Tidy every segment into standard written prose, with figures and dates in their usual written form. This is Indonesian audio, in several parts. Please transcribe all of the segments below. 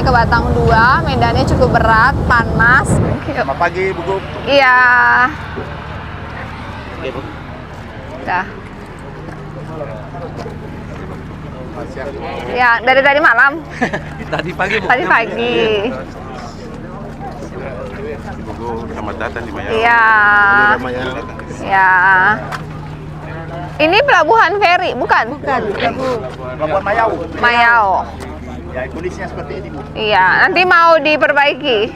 sampai ke Batang 2. Medannya cukup berat, panas. Selamat pagi, Bu Gup. Iya. Oke, Bu. Dah. Ya, dari tadi malam. Tadi pagi, Bu. Tadi pagi. Bu Gup, selamat datang di Mayau. Iya. Ya. Ini pelabuhan feri, bukan? Bukan. Pelabuhan Mayau. Mayau. Ya, kondisinya seperti ini, Bu. Iya, nanti mau diperbaiki.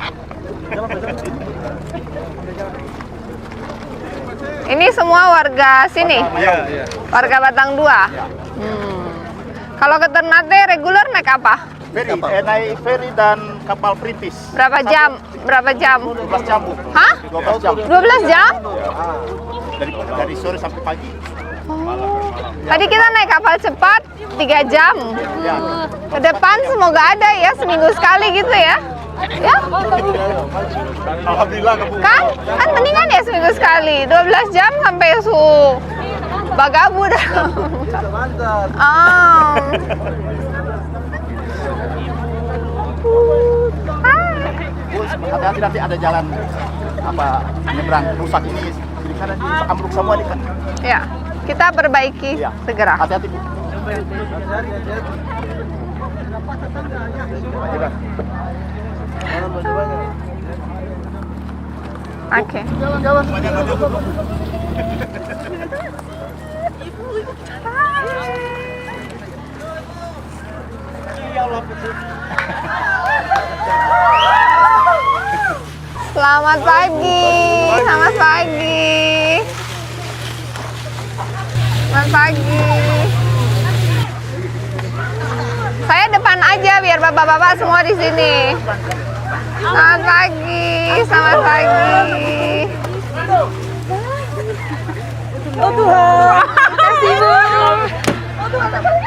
Ini semua warga sini? Iya. Warga Batang 2? Kalau ke Ternate reguler naik apa? Feri, naik feri dan kapal perintis. Berapa jam? 12 jam, Bu. Hah? 12 jam. 12 jam? Dari sore sampai pagi. Tadi kita naik kapal cepat 3 jam. Ya. Ke depan semoga ada ya, seminggu sekali gitu ya. Ya? Alhamdulillah, Bu. Kan mendingan ya seminggu sekali. 12 jam sampai Bagabu dah. Bu, hati-hati nanti ada jalan nyebrang rusak ini. Di sana ambruk semua nih kan. Ya, kita perbaiki Iya. segera. Hati-hati, Bu. Oke. Jalan. Selamat pagi. Selamat pagi. Selamat pagi. Saya depan aja biar bapak-bapak semua di sini. Selamat pagi. Selamat pagi. Oh Tuhan. Terima kasih, Bu.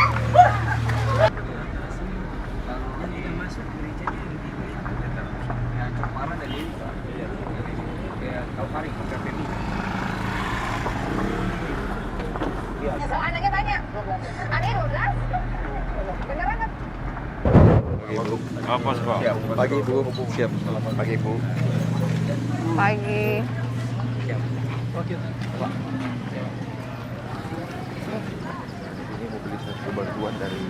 Anaknya banyak. Anaknya 12. Beneran nggak? Apa sih, Pak? Pagi, Bu. Siap. Selamat pagi, Bu. Pagi. Ini mobilisasi bantuan dari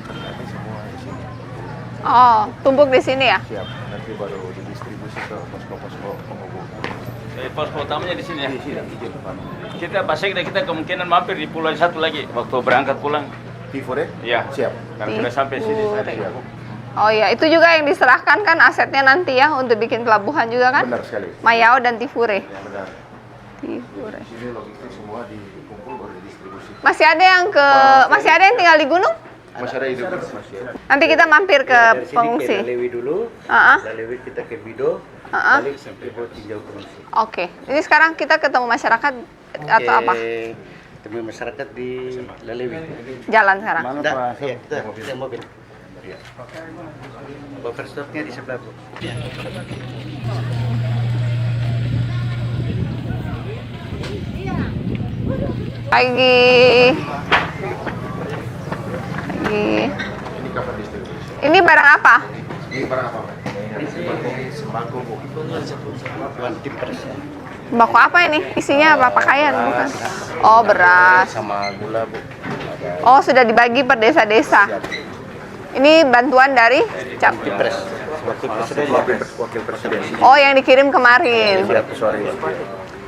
kami semua di sini. Oh, tumpuk di sini ya? Siap. Nanti baru didistribusi ke posko-posko penghubung. Posko utamanya di sini ya. Di sini, di depan. Kita pasti kita kemungkinan mampir di pulau satu lagi waktu berangkat pulang. Tivore? Iya. Siap. Karena sudah sampai sini. Tivore. Oh iya, itu juga yang diserahkan kan asetnya nanti ya untuk bikin pelabuhan juga kan? Benar sekali. Mayau dan Tivore. Ya, benar. Tivore. Di sini logistik semua dikumpul baru didistribusi. Masih ada yang tinggal di gunung? Masih ada hidup, masih ada. Nanti kita mampir ke Dari sini pengungsi. ke Lalewi dulu, Ah, ah. Lalewi kita ke Bido, Ah, ah. balik sampai buat tinjau pengungsi. Oke. Ini sekarang kita ketemu masyarakat atau apa? Temui masyarakat di Lalewi. Jalan sekarang. Tidak, ya, kita mobil. Buffer stopnya di sebelah, Bu. Pagi. Ini kapan distribusi? Ini barang apa? Ini barang apa, Pak? Ini sembako, Bu. Tuan tim pers. Sembako apa ini? Isinya apa? Pakaian bukan? Oh, beras. Sama gula, Bu. Oh, sudah dibagi per desa-desa. Ini bantuan dari Cap. Tim pres. Wakil presiden. Wakil Presiden. Oh, yang dikirim kemarin. 500 hari.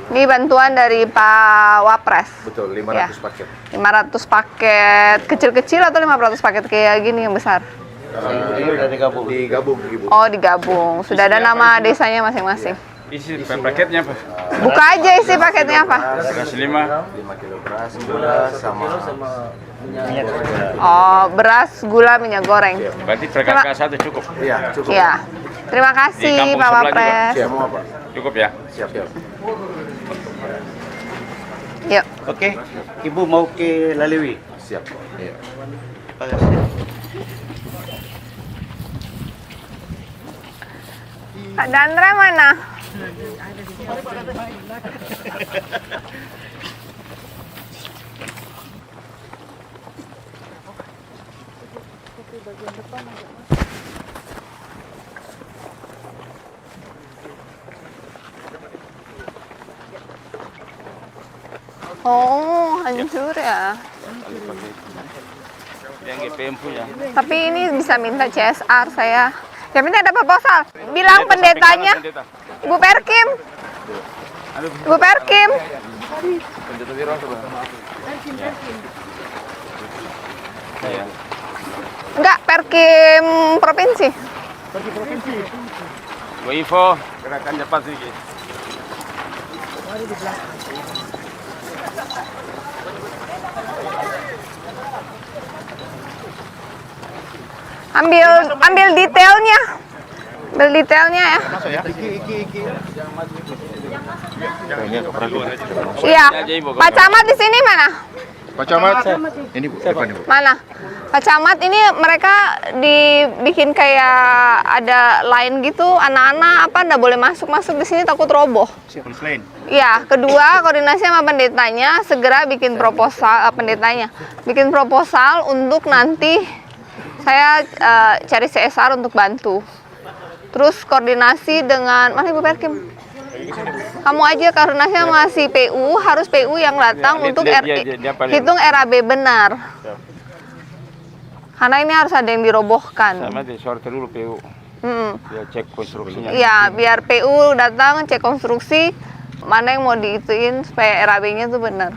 Ini bantuan dari Pak Wapres. Betul, 500 Ya. paket. 500 paket kecil-kecil atau 500 paket kayak gini yang besar? Ini udah digabung. Digabung, Ibu. Oh, digabung. Sudah ada nama desanya masing-masing. Isi paketnya apa? Buka aja isi paketnya apa? Beras 5. 5 kilo beras, gula, sama Minyak gula. Oh, beras, gula, minyak goreng. Berarti per kakak satu cukup. Iya, cukup. Iya. Terima Di kasih kampung Pak sebelah juga. Wapres. Semua, Pak. Cukup ya? Siap, siap. Yuk. Oke, Ibu mau ke Lalewi? Siap. Iya. Terima kasih. Pak Dandra mana? Oh, hancur ya. Kali pakai itu. Yang GPM punya. Tapi ini bisa minta CSR saya. Ya minta ada proposal. Bilang pendetanya, Ibu Perkim. Ibu Perkim. Pendeta Wiro coba. Ya. Enggak, Perkim provinsi. Bu Ivo, gerakan cepat sedikit. Ambil detailnya. Ambil detailnya ya. Masuk ya. Iki. Iya. Pak Camat di sini mana? Pak Camat. Ini Bu, depan Bu. Mana? Pak Camat ini mereka dibikin kayak ada line gitu, anak-anak apa nggak boleh masuk di sini takut roboh. Komplain. Iya, kedua koordinasi sama pendetanya segera bikin proposal pendetanya. Bikin proposal untuk nanti saya cari CSR untuk bantu. Terus koordinasi dengan mana Ibu Perkim? Kamu aja koordinasi sama si PU, harus PU yang datang untuk hitung RAB benar. Karena ini harus ada yang dirobohkan. Sama disortir dulu PU. Dia cek konstruksinya. Iya, biar PU datang cek konstruksi mana yang mau diituin supaya RAB-nya tuh benar.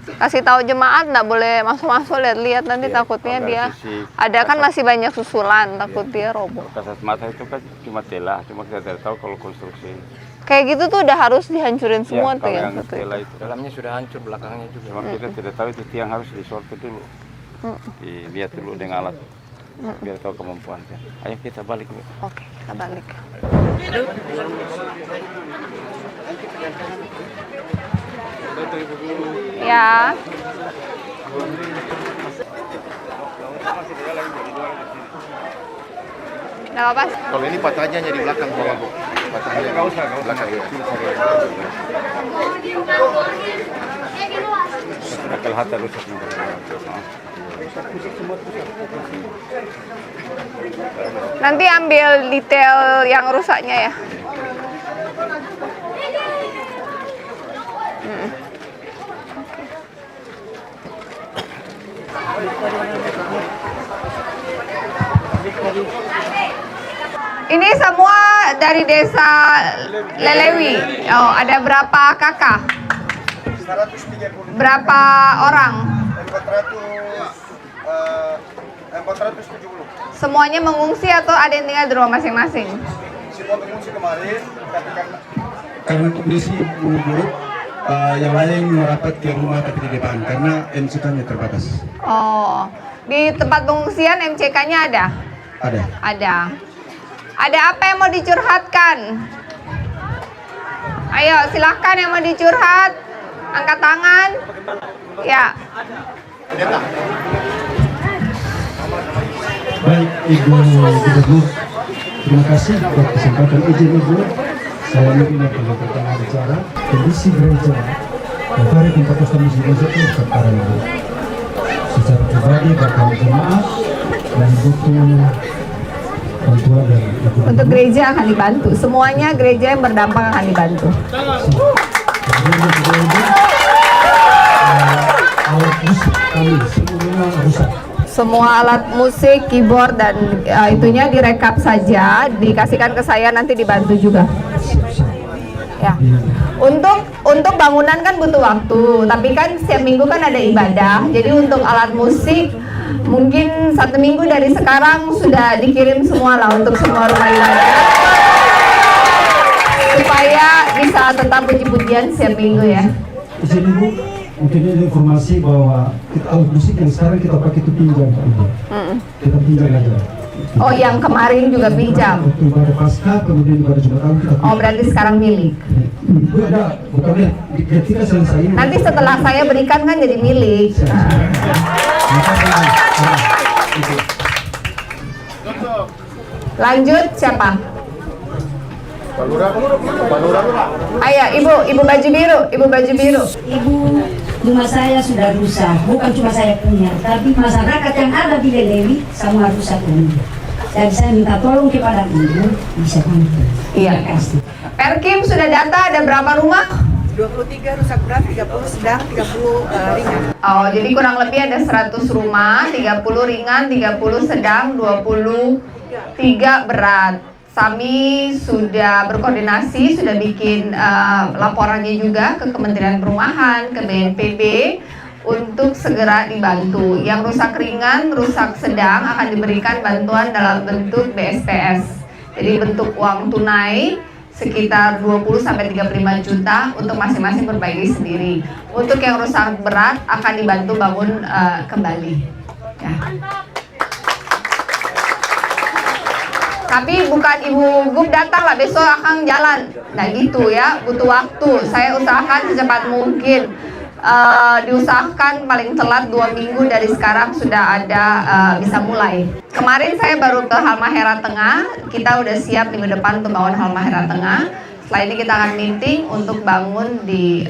Kasih tahu jemaat nggak boleh masuk lihat-lihat nanti takutnya dia ada kan masih banyak susulan takut dia roboh. Kasat mata itu kan cuma telah, cuma kita tidak tahu kalau konstruksi. Kayak gitu tuh udah harus dihancurin semua tuh kalau yang yang satu. telah itu. Dalamnya sudah hancur, belakangnya juga. Cuma kita tidak tahu itu tiang harus disortir dulu. Dilihat dulu dengan alat. Biar tahu kemampuannya. Ayo kita balik. Oke, kita balik. Ya. Nggak apa-apa. Kalau ini patahnya di belakang bawah Bu. Patahnya di belakang ya. Akal hati rusak. Nanti ambil detail yang rusaknya ya. Ini semua dari desa Lelewi. Oh, ada berapa kakak? 130. Berapa orang? 470. Semuanya mengungsi atau ada yang tinggal di rumah masing-masing? Semua pengungsi kemarin, tapi karena kondisi buruk, yang lain merapat ke rumah tapi di depan karena MCK-nya terbatas. Oh, di tempat pengungsian MCK-nya ada? Ada. Ada. Ada apa yang mau dicurhatkan? Ayo, silahkan yang mau dicurhat. Angkat tangan. Ya. Baik, Ibu Gubernur, terima kasih atas kesempatan izin Ibu. Saya Nurina Pertama bicara kondisi gereja Dari tempat muslim itu sekarang Ibu. Secara pribadi bakal jemaat dan butuh bantuan dari Ibu. Untuk gereja akan dibantu. Semuanya gereja yang berdampak akan dibantu. Alat musik kami semuanya rusak. Semua alat musik, keyboard dan itunya direkap saja, dikasihkan ke saya nanti dibantu juga. Ya. Untuk bangunan kan butuh waktu, tapi kan setiap minggu kan ada ibadah. Jadi untuk alat musik mungkin 1 minggu dari sekarang sudah dikirim semua lah untuk semua rumah ibadah. Supaya bisa tetap puji-pujian setiap minggu ya. Di sini Bu, mungkin ada informasi bahwa alat musik yang sekarang kita pakai itu pinjam Pak Ibu. Kita pinjam aja. Oh, yang kemarin juga pinjam. Waktu ibadah Paskah, kemudian ibadah Jumat Agung kita pinjam. Oh, berarti sekarang milik. Bukannya ketika selesai ini. Nanti setelah saya berikan kan jadi milik. Lanjut siapa? Pak Lurah. Ayo, ibu baju biru, ibu baju biru. Ibu, rumah saya sudah rusak, bukan cuma saya punya, tapi masyarakat yang ada di Lelewi sama rusak punya. Dan saya minta tolong kepada ibu, bisa bantu. Iya. Terima kasih. Perkim sudah data ada berapa rumah? 23 rusak berat, 30 sedang, 30 ringan. Oh, jadi kurang lebih ada 100 rumah, 30 ringan, 30 sedang, 23 berat. Kami sudah berkoordinasi, sudah bikin laporannya juga ke Kementerian Perumahan, ke BNPB untuk segera dibantu. Yang rusak ringan, rusak sedang akan diberikan bantuan dalam bentuk BSPS. Jadi bentuk uang tunai sekitar 20-35 juta untuk masing-masing perbaiki sendiri. Untuk yang rusak berat akan dibantu bangun kembali. Ya. Tapi bukan Ibu Gub datang lah besok akan jalan. Nah gitu ya, butuh waktu. Saya usahakan secepat mungkin. Diusahakan paling telat 2 minggu dari sekarang sudah ada bisa mulai. Kemarin saya baru ke Halmahera Tengah. Kita udah siap minggu depan untuk bangun Halmahera Tengah. Setelah ini kita akan meeting untuk bangun di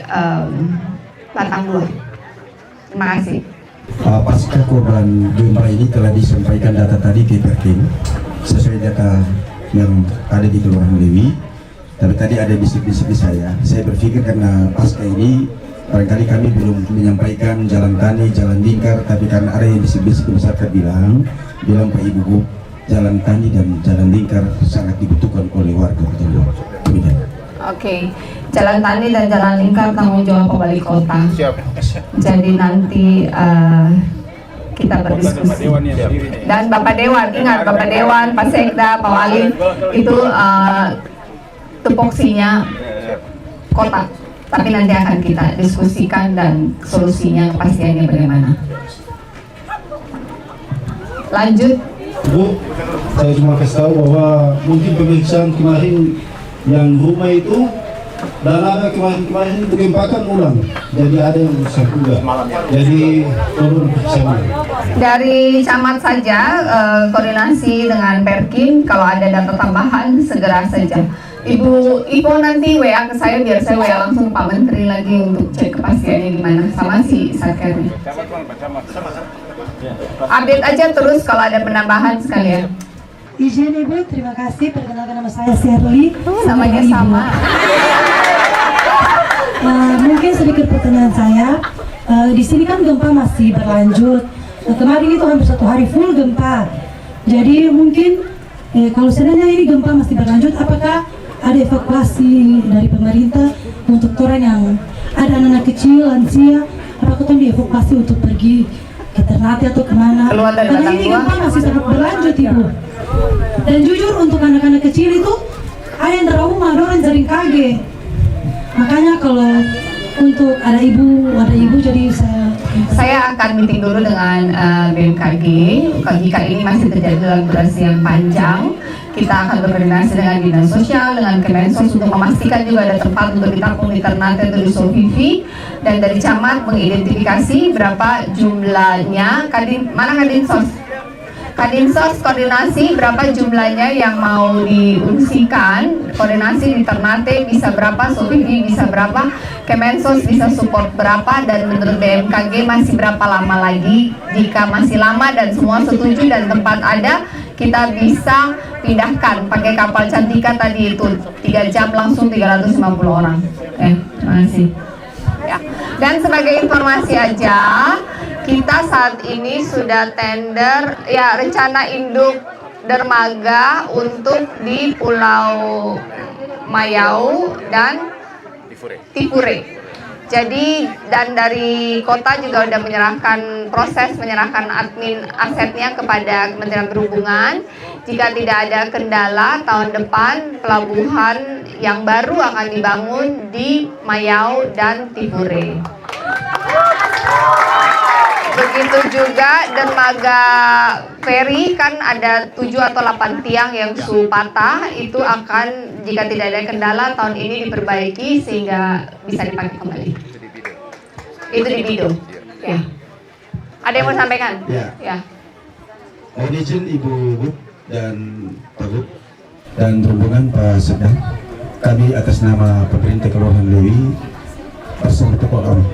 Batang 2. Terima kasih. Pasca korban gempa ini telah disampaikan data tadi ke Perkim sesuai data yang ada di Kelurahan Lewi. Tapi tadi ada bisik-bisik di saya. Saya berpikir karena pasca ini barangkali kami belum menyampaikan jalan tani, jalan lingkar, tapi karena ada yang bisik-bisik masyarakat bilang Pak Ibu Gub, jalan tani dan jalan lingkar sangat dibutuhkan oleh warga Betul. Oke, jalan tani dan jalan lingkar tanggung jawab Wali Kota. Jadi nanti kita berdiskusi. Dan Bapak Dewan, ingat Bapak Dewan, Pak Sekda, Pak Wali itu tupoksinya kota. Tapi nanti akan kita diskusikan dan solusinya kepastiannya bagaimana. Lanjut. Bu, saya cuma kasih tahu bahwa mungkin pemeriksaan kemarin yang rumah itu dan ada kemarin dikempakan ulang, jadi ada yang rusak juga. Jadi tolong periksa. Dari camat saja koordinasi dengan Perkim, kalau ada data tambahan segera saja. Ibu Ipo nanti WA ke saya biar saya WA langsung Pak Menteri lagi untuk cek kepastiannya gimana sama si Satkernya. Update aja terus kalau ada penambahan sekalian. Izin Ibu, terima kasih. Perkenalkan nama saya Shirley. Namanya sama. Mungkin sedikit pertanyaan saya. Di sini kan gempa masih berlanjut. Kemarin itu hampir 1 hari full gempa. Jadi mungkin kalau seandainya ini gempa masih berlanjut, apakah ada evakuasi dari pemerintah untuk orang yang ada anak-anak kecil, lansia, apakah itu dievakuasi untuk pergi ke Ternate atau kemana? Karena ini gempa masih sangat berlanjut, Ibu. Dan jujur untuk anak-anak kecil itu ada yang trauma, ada orang sering kaget. Makanya kalau untuk ada ibu jadi saya akan meeting dulu dengan BMKG. Jika ini masih terjadi dalam durasi yang panjang, kita akan berkoordinasi dengan Dinas Sosial, dengan Kemensos untuk memastikan juga ada tempat untuk ditampung di Ternate atau di Solvivi, dan dari camat mengidentifikasi berapa jumlahnya. Mana Kadinsos? Kadinsos koordinasi berapa jumlahnya yang mau diungsikan, koordinasi di Ternate bisa berapa, Solvivi bisa berapa, Kemensos bisa support berapa, dan menurut BMKG masih berapa lama lagi. Jika masih lama dan semua setuju dan tempat ada, kita bisa pindahkan pakai kapal Cantika tadi itu 3 jam langsung 350 orang. Terima kasih. Ya. Dan sebagai informasi aja, kita saat ini sudah tender ya rencana induk dermaga untuk di Pulau Mayau dan Tipure. Jadi dan dari kota juga sudah menyerahkan admin asetnya kepada Kementerian Perhubungan. Jika tidak ada kendala, tahun depan pelabuhan yang baru akan dibangun di Mayau dan Tipure. Begitu juga dermaga feri, kan ada 7 atau 8 tiang yang patah, itu akan jika tidak ada kendala tahun ini diperbaiki sehingga bisa dipakai kembali. Itu di Bido. Ya. Ada yang mau sampaikan? Ya. Mohon izin Ibu Gub dan Pak Gub dan rombongan Pak Sekda, kami atas nama pemerintah Kelurahan Lewi bersama tokoh kami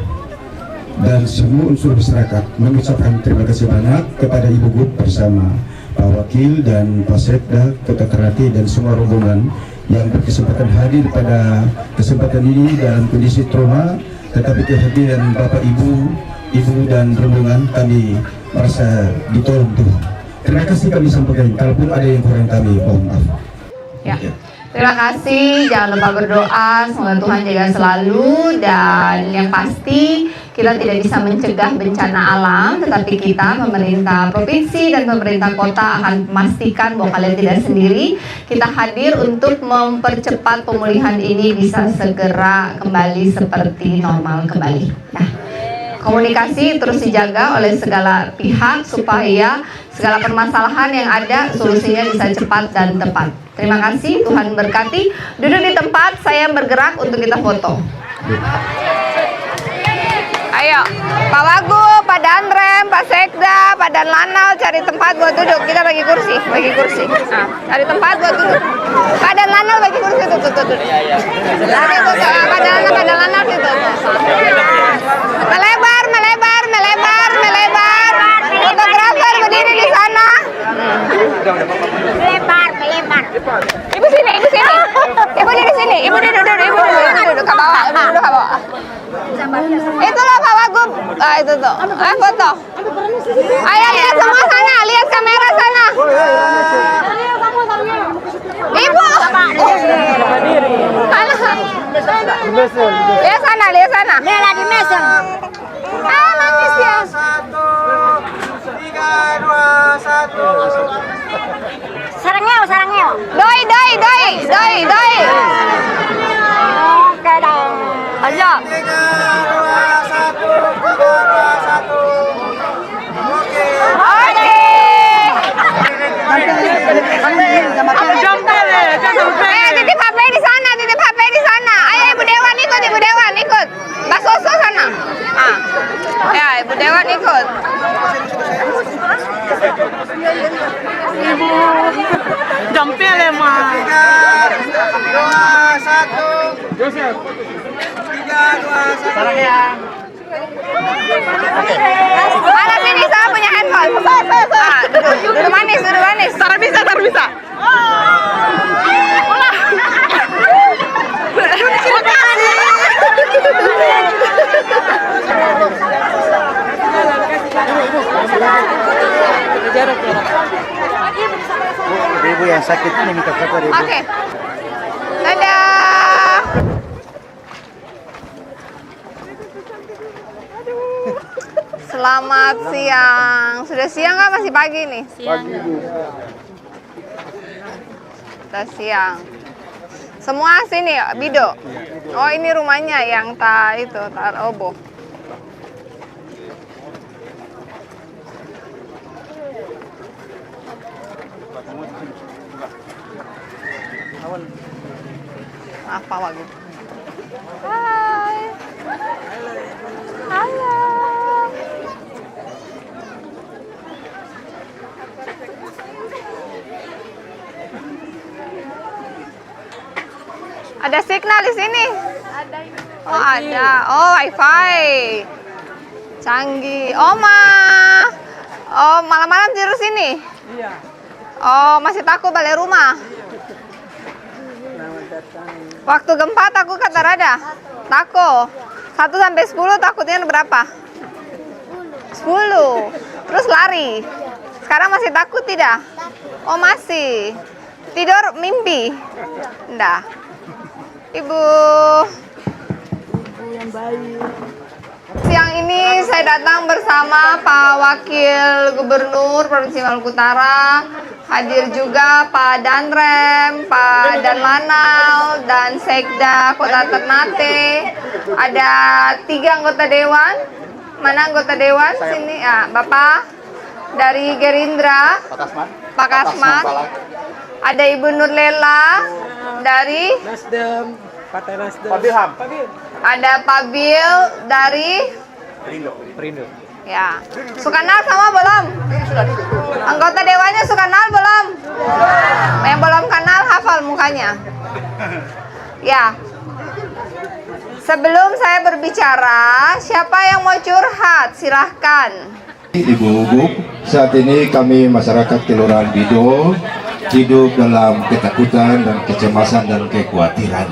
dan semua unsur masyarakat mengucapkan terima kasih banyak kepada Ibu Gub bersama Pak Wakil dan Pak Sekda Kota Ternate dan semua rombongan yang berkesempatan hadir pada kesempatan ini dalam kondisi trauma, tetapi kehadiran Bapak Ibu dan rombongan kami merasa ditolong Tuhan. Terima kasih kami sampaikan, kalaupun ada yang kurang kami mohon maaf. Ya. Terima kasih, jangan lupa berdoa, semoga Tuhan jaga selalu, dan yang pasti kita tidak bisa mencegah bencana alam, tetapi kita, pemerintah provinsi dan pemerintah kota akan memastikan bahwa kalian tidak sendiri. Kita hadir untuk mempercepat pemulihan ini bisa segera kembali seperti normal kembali. Nah, komunikasi terus dijaga oleh segala pihak supaya segala permasalahan yang ada solusinya bisa cepat dan tepat. Terima kasih, Tuhan berkati. Duduk di tempat, saya bergerak untuk kita foto. Ayo, Pak Wagub, Pak Danrem, Pak Sekda, Pak Danlanal cari tempat buat duduk. Kita bagi kursi. Nah, cari tempat buat duduk. Pak Danlanal bagi kursi tuh. Pak Danlanal situ. Melebar. Fotografer berdiri di sana. Melebar. Ibu sini. Ibu di sini. Ibu duduk ke bawah. Itulah Pak Wagub. Itu tuh. Foto. Ayo lihat semua sana, lihat kamera sana. Ibu. Lihat sana. Lihat di mesin. Nangis ya. 3, 2, 1. Sarangnya. Doi. Oke dong. Ayo. 3, 2, 1. Titip HP di sana. Ayo Ibu Dewan ikut. Mbak Soso sana. Ya, Ibu Dewan ikut. Jampel emang. 3, 2, 1. Joseph. 3, 2, 1. Sarangnya. Mana sini, saya punya handphone. Duduk manis. Tara bisa. Ibu yang sakit ini minta foto deh. Oke. Dadah. Selamat siang. Sudah siang nggak? Masih pagi nih? Siang. Sudah siang. Semua sini, Bido. Oh, ini rumahnya yang tak roboh. Apa Wagub? Hai. Halo. Ada signal di sini? Oh, ada. Oh, wifi. Canggih. Oma. Oh, malam-malam tidur sini? Iya. Oh, masih takut balik rumah? Waktu gempa takut kata Rada? Takut. 1 sampai 10 takutnya berapa? 10. Terus lari. Sekarang masih takut tidak? Oh, masih. Tidur mimpi? Enggak. Ibu yang baik. Siang ini saya datang bersama Pak Wakil Gubernur Provinsi Maluku Utara. Hadir juga Pak Danrem, Pak Danlanal, dan Sekda Kota Ternate. Ada 3 anggota dewan. Mana anggota dewan? Sini ya, Bapak dari Gerindra, Pak Kasman. Ada Ibu Nurlela dari Nasdem, Partai Nasdem. Ada Pak Bil dari Perindo. Ya. Suka kenal sama belum? Anggota dewannya suka kenal belum? Yang belum kenal hafal mukanya. Ya. Sebelum saya berbicara, siapa yang mau curhat? Silahkan. Ibu-ibu, saat ini kami masyarakat Kelurahan Bido hidup dalam ketakutan dan kecemasan dan kekhawatiran.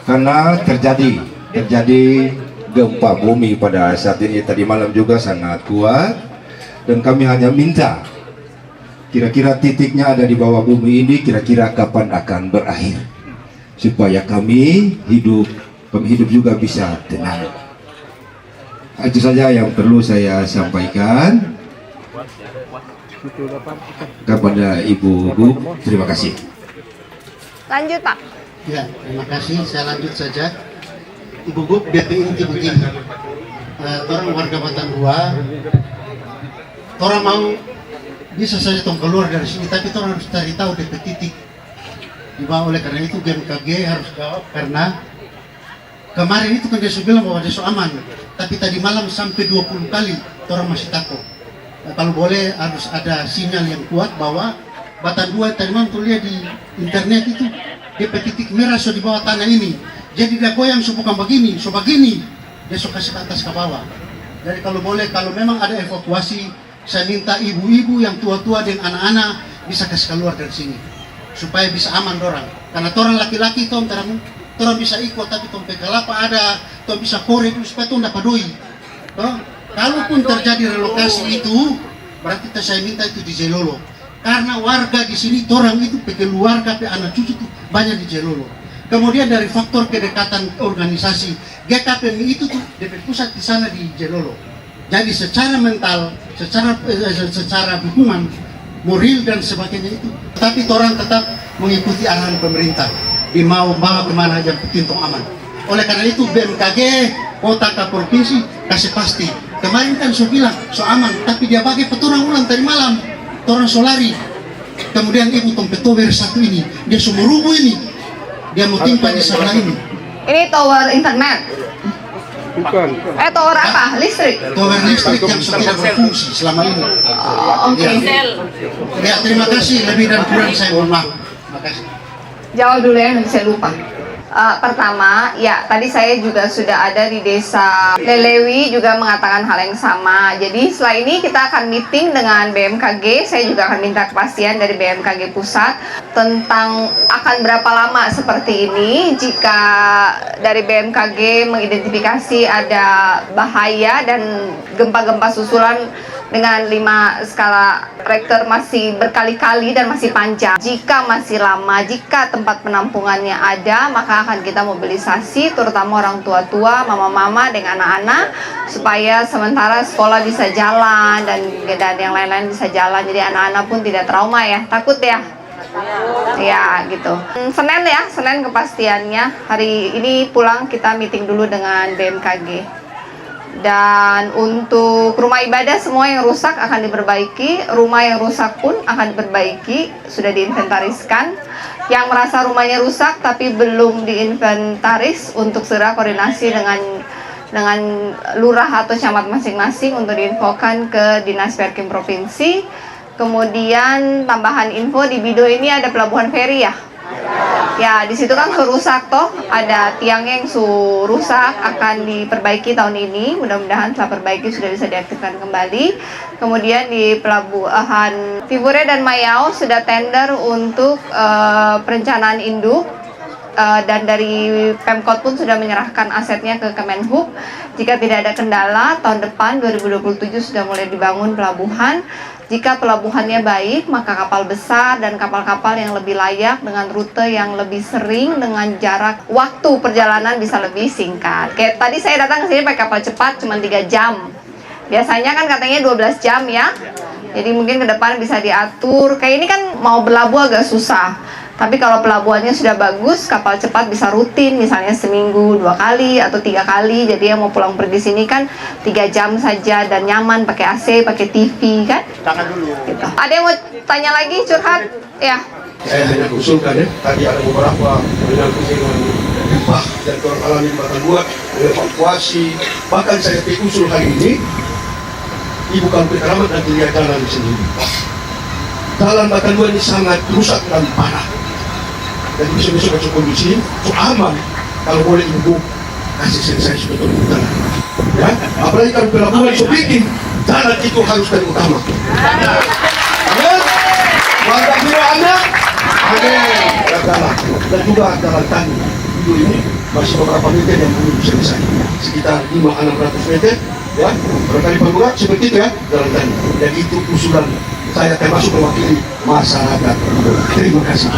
Karena terjadi gempa bumi pada saat ini, tadi malam juga sangat kuat, dan kami hanya minta kira-kira titiknya ada di bawah bumi ini, kira-kira kapan akan berakhir, supaya kami hidup juga bisa tenang. Itu saja yang perlu saya sampaikan kepada Ibu Gub. Terima kasih. Lanjut Pak. Ya, terima kasih. Saya lanjut saja. Ibu Gub, BPI inti begini. Orang warga Batan 2, orang mau bisa saja tong keluar dari sini, tapi orang harus cari tahu DP titik. Oleh karena itu BMKG harus jawab, karena kemarin itu kan dia bilang bahwa dia aman, tapi tadi malam sampai 20 kali orang masih takut. Kalau boleh harus ada sinyal yang kuat bahwa Batan 2 tadi malam tuh lihat di internet itu DP titik merah so di bawah tanah ini. Jadi dia goyang so bukan begini, dia so kasih ke atas ke bawah. Jadi kalau boleh, kalau memang ada evakuasi, saya minta ibu-ibu yang tua-tua dan anak-anak bisa kasih keluar dari sini supaya bisa aman dorang. Karena orang laki-laki itu orang bisa ikut, tapi tompe kelapa ada, tom bisa korek supaya tom dapat doi. Kalaupun terjadi relokasi itu, berarti saya minta itu di Jelolo. Karena warga di sini, orang itu keluarga, anak cucu itu banyak di Jelolo. Kemudian dari faktor kedekatan organisasi, GKPMI itu tuh DP pusat di sana di Jelolo. Jadi secara mental, secara dukungan, moral dan sebagainya itu, tapi orang tetap mengikuti arahan pemerintah. Mau bawa kemana aja penting aman. Oleh karena itu BMKG kota ke provinsi kasih pasti. Kemarin kan saya bilang so aman, tapi dia pakai peturang ulang tadi malam, orang solari. Kemudian ibu tompetower satu ini, dia semua rubuh ini, dia mau timpa di sebelah ini. Ini tower internet. Bukan. Tower apa? Listrik? Tower listrik yang sudah berfungsi selama ini. Oke. Ya, terima kasih. Lebih dan kurang saya mohon maaf. Terima kasih. Jawab dulu ya, nanti saya lupa. Pertama, ya tadi saya juga sudah ada di desa Lelewi juga mengatakan hal yang sama. Jadi setelah ini kita akan meeting dengan BMKG. Saya juga akan minta kepastian dari BMKG pusat tentang akan berapa lama seperti ini. Jika dari BMKG mengidentifikasi ada bahaya dan gempa-gempa susulan dengan 5 skala Richter masih berkali-kali dan masih panjang. Jika masih lama, jika tempat penampungannya ada, maka akan kita mobilisasi terutama orang tua-tua, mama-mama dengan anak-anak supaya sementara sekolah bisa jalan dan yang lain-lain bisa jalan. Jadi anak-anak pun tidak trauma ya. Takut ya? Ya gitu. Senin kepastiannya. Hari ini pulang kita meeting dulu dengan BMKG. Dan untuk rumah ibadah semua yang rusak akan diperbaiki, rumah yang rusak pun akan diperbaiki, sudah diinventariskan. Yang merasa rumahnya rusak tapi belum diinventaris untuk segera koordinasi dengan lurah atau camat masing-masing untuk diinfokan ke Dinas Perkim Provinsi. Kemudian tambahan info di Bido ini ada pelabuhan feri ya. Ya, di situ kan rusak toh, ada tiangnya yang rusak akan diperbaiki tahun ini. Mudah-mudahan setelah perbaiki sudah bisa diaktifkan kembali. Kemudian di pelabuhan Tibure dan Mayau sudah tender untuk perencanaan induk. Dan dari Pemkot pun sudah menyerahkan asetnya ke Kemenhub. Jika tidak ada kendala, tahun depan 2027 sudah mulai dibangun pelabuhan. Jika pelabuhannya baik, maka kapal besar dan kapal-kapal yang lebih layak dengan rute yang lebih sering, dengan jarak waktu perjalanan bisa lebih singkat. Kayak tadi saya datang ke sini pakai kapal cepat cuma 3 jam. Biasanya kan katanya 12 jam ya. Jadi mungkin ke depan bisa diatur. Kayak ini kan mau berlabuh agak susah. Tapi kalau pelabuhannya sudah bagus, kapal cepat bisa rutin, misalnya seminggu 2 kali atau 3 kali. Jadi yang mau pulang pergi sini kan 3 jam saja dan nyaman, pakai AC, pakai TV kan? Tangan dulu. Gitu. Ada yang mau tanya lagi, curhat? Ya. Saya hanya usulkan ya, tadi ada beberapa dengan gempa dan orang alami Batan 2, evakuasi. Bahkan saya usul hari ini, Ibu Kampung Keramat nanti lihat jalan sendiri. Jalan Batan 2 ini sangat rusak dan parah. Dan bisa masuk kondisi so aman kalau boleh ibu kasih selesai sebetulnya ya, apalagi kalau pelabuhan so bikin jalan itu harus dari utama. Warga ada? Ada. Katalah. Dan juga jalan tani. Itu ini masih beberapa meter yang belum bisa selesai. Sekitar 500-600 meter. Ya, berkali Pantura seperti itu ya jalan tani. Dan itu usulan saya termasuk mewakili masyarakat. Terima kasih.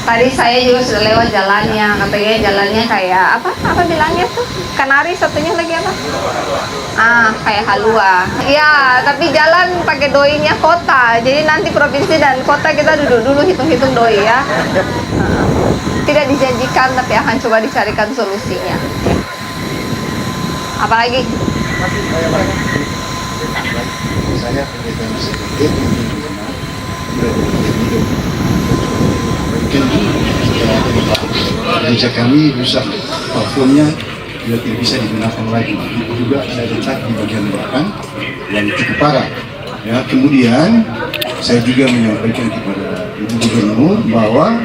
Tadi saya juga sudah lewat jalannya, katanya jalannya kayak apa bilangnya tuh? Kanari, satunya lagi apa? Kayak halua. Iya, tapi jalan pakai doinya kota. Jadi nanti provinsi dan kota kita duduk dulu hitung-hitung doi ya. Tidak dijanjikan tapi akan coba dicarikan solusinya. Apalagi? Saya pendeta sedikit mungkin gereja kami rusak plafonnya juga tidak bisa digunakan lagi. Itu juga ada retak di bagian belakang yang cukup parah. Ya, kemudian saya juga menyampaikan kepada Ibu Gubernur bahwa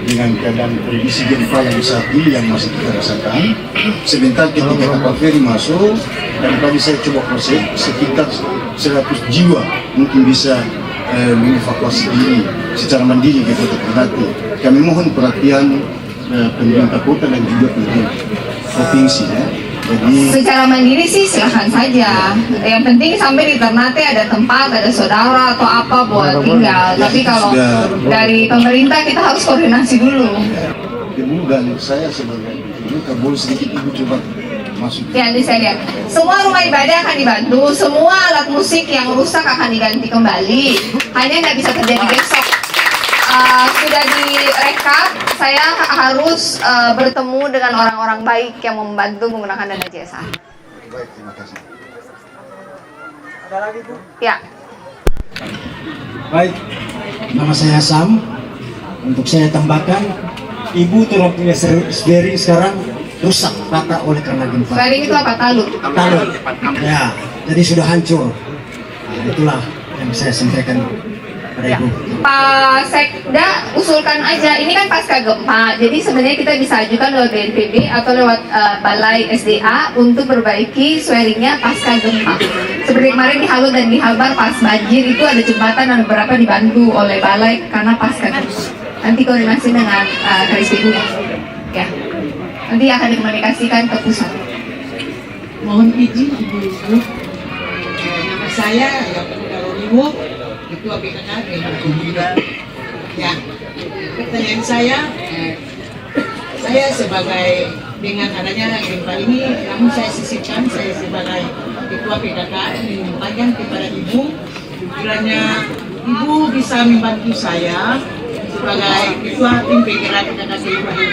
dengan keadaan kondisi gempa yang saat ini yang masih kita rasakan, sebentar ketika kapal feri masuk dan tadi saya coba proses sekitar 100 jiwa mungkin bisa mengevakuasi diri secara mandiri ke kota Ternate. Kami mohon perhatian pemerintah kota dan juga pemerintah provinsi ya. Jadi secara mandiri sih silahkan saja. Yang penting sampai di Ternate ada tempat, ada saudara atau apa buat tinggal. Tapi kalau dari pemerintah kita harus koordinasi dulu. Ibu dan saya sebagai ibu, boleh sedikit Ibu coba masuk. Ya, nanti saya lihat. Semua rumah ibadah akan dibantu, semua alat musik yang rusak akan diganti kembali. Hanya nggak bisa terjadi besok. Sudah direkap, saya harus bertemu dengan orang-orang baik yang membantu menggunakan dana CSR. Baik, terima kasih. Ada lagi Bu? Ya. Baik, nama saya Sam. Untuk saya tambahkan, Ibu turun punya swearing sekarang rusak patah oleh karena gempa. Swearing itu apa? Talut? Talut. Ya, jadi sudah hancur. Nah, itulah yang saya sampaikan pada Ya. Ibu. Pak Sekda usulkan aja, ini kan pasca gempa, jadi sebenarnya kita bisa ajukan lewat BNPB atau lewat Balai SDA untuk perbaiki swearingnya pasca gempa. Seperti kemarin di Halut dan di Halbar pas banjir itu ada jembatan dan beberapa dibantu oleh Balai karena pasca gempa. Nanti koordinasi dengan KSPU ya. Nanti akan dikomunikasikan ke pusat. Mohon izin Ibu-Ibu. Nama saya Ibu, Ketua PKK ya. Pertanyaan saya sebagai dengan adanya gempa ini, namun saya sisipkan saya sebagai Ketua PKK menyampaikan kepada Ibu, kiranya Ibu bisa membantu saya sebagai Ketua Tim Penggerak PKK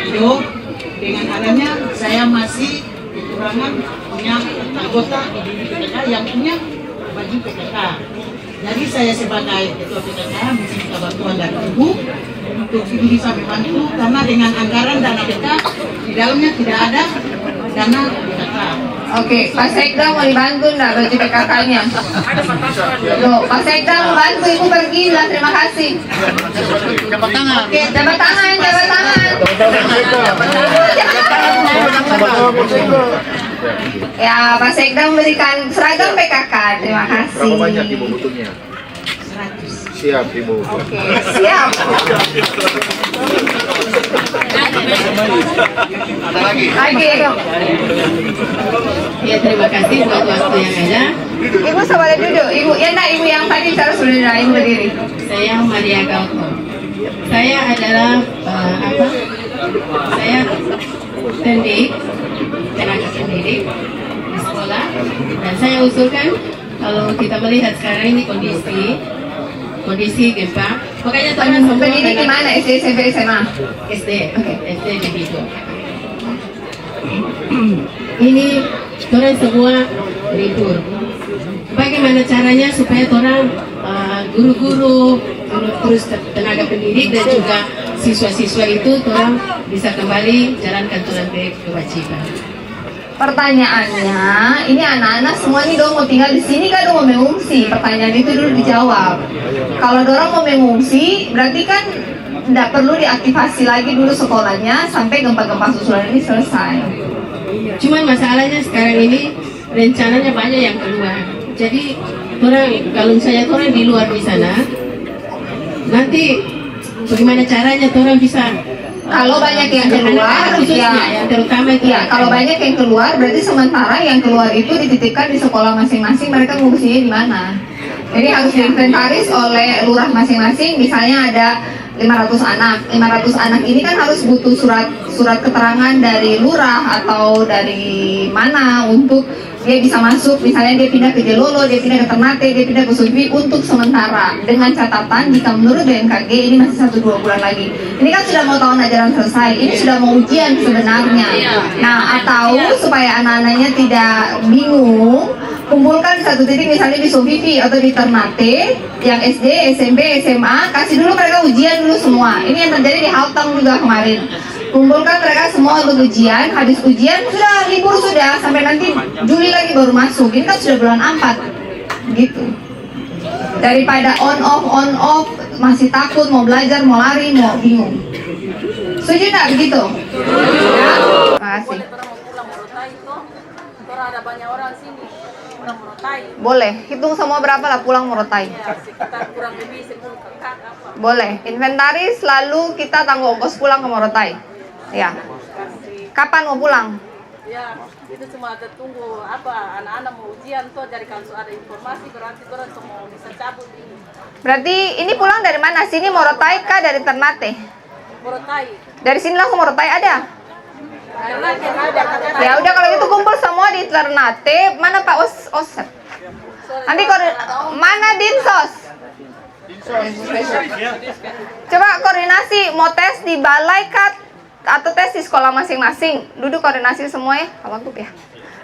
Hidup. Dengan adanya saya masih kekurangan punya anggota di PKK yang punya baju PKK. Jadi saya sebagai Ketua PKK minta bantuan dari Ibu untuk Ibu bisa membantu karena dengan anggaran dana PKK di dalamnya tidak ada dana PKK. Oke, Pak Sekda mau dibantu enggak baju PKK-nya? Loh, Pak Sekda mau bantu, Ibu pergi lah, terima kasih. Jabat tangan. Oke, jabat tangan, jabat tangan. Ya, Pak Sekda memberikan seragam PKK, terima kasih. Berapa banyak Ibu butuhnya? 100. Siap Ibu. Oke, siap. Ada lagi? Lagi ya, dong. Ya, terima kasih buat waktu yang ada. Ibu boleh duduk. Ibu, ya enggak, Ibu yang tadi bicara sudah, Ibu berdiri. Saya Maria Gauto. Saya adalah saya pendidik, tenaga pendidik di sekolah, dan saya usulkan kalau kita melihat sekarang ini kondisi gempa, makanya teman-teman Pendidik di mana? SD, SMP, SMA? SD, SD begitu. Ini orang semua libur. Bagaimana caranya supaya orang guru-guru, terus tenaga pendidik dan juga siswa-siswa itu orang bisa kembali jalankan kewajiban. Pertanyaannya, ini anak-anak semua nih dong mau tinggal di sini kan dong mau mengungsi? Pertanyaan itu dulu dijawab. Kalau dorong mau mengungsi, berarti kan tidak perlu diaktifasi lagi dulu sekolahnya sampai gempa-gempa susulan ini selesai. Cuman masalahnya sekarang ini rencananya banyak yang keluar. Jadi orang kalau saya orang di luar di sana, nanti bagaimana caranya orang bisa Kalau banyak yang keluar, khususnya ya, terutama itu ya, kalau banyak yang keluar, berarti sementara yang keluar itu dititipkan di sekolah masing-masing, mereka ngungsinya di mana. Jadi harus diinventaris oleh lurah masing-masing, misalnya ada 500 anak. 500 anak ini kan harus butuh surat keterangan dari lurah atau dari mana untuk dia bisa masuk, misalnya dia pindah ke Jelolo, dia pindah ke Ternate, dia pindah ke Subi untuk sementara, dengan catatan jika menurut BMKG ini masih 1-2 bulan lagi. Ini kan sudah mau tahun ajaran selesai, ini sudah mau ujian sebenarnya. Nah, atau supaya anak-anaknya tidak bingung, kumpulkan di satu titik, misalnya di Subi atau di Ternate, yang SD, SMP, SMA, kasih dulu mereka ujian dulu semua. Ini yang terjadi di Haltang juga kemarin. Kumpulkan mereka semua untuk ujian, habis ujian sudah libur sudah, sampai nanti Juli lagi baru masuk. Ini kan sudah bulan 4 gitu. Daripada on off masih takut mau belajar, mau lari, mau bingung. Setuju nggak begitu? Ya? Terima kasih. Ada banyak orang sini, orang Morotai. Boleh, hitung semua berapa lah pulang Morotai. Ya, sekitar kurang lebih 10 kakak apa. Boleh, inventaris lalu kita tanggung ongkos pulang ke Morotai. Ya. Kapan mau pulang? Ya, itu cuma tertunggu apa anak-anak mau ujian tuh dari kalau ada informasi berarti orang semua bisa cabut ini. Berarti ini pulang dari mana? Sini Morotai kah dari Ternate? Morotai. Dari sini langsung Morotai ada? Ternate ada. Ya udah kalau gitu kumpul semua di Ternate. Mana Pak Osep? Nanti mana Dinsos? Coba koordinasi mau tes di balai kat atau tes di sekolah masing-masing. Duduk koordinasi semua ya, kalau ya.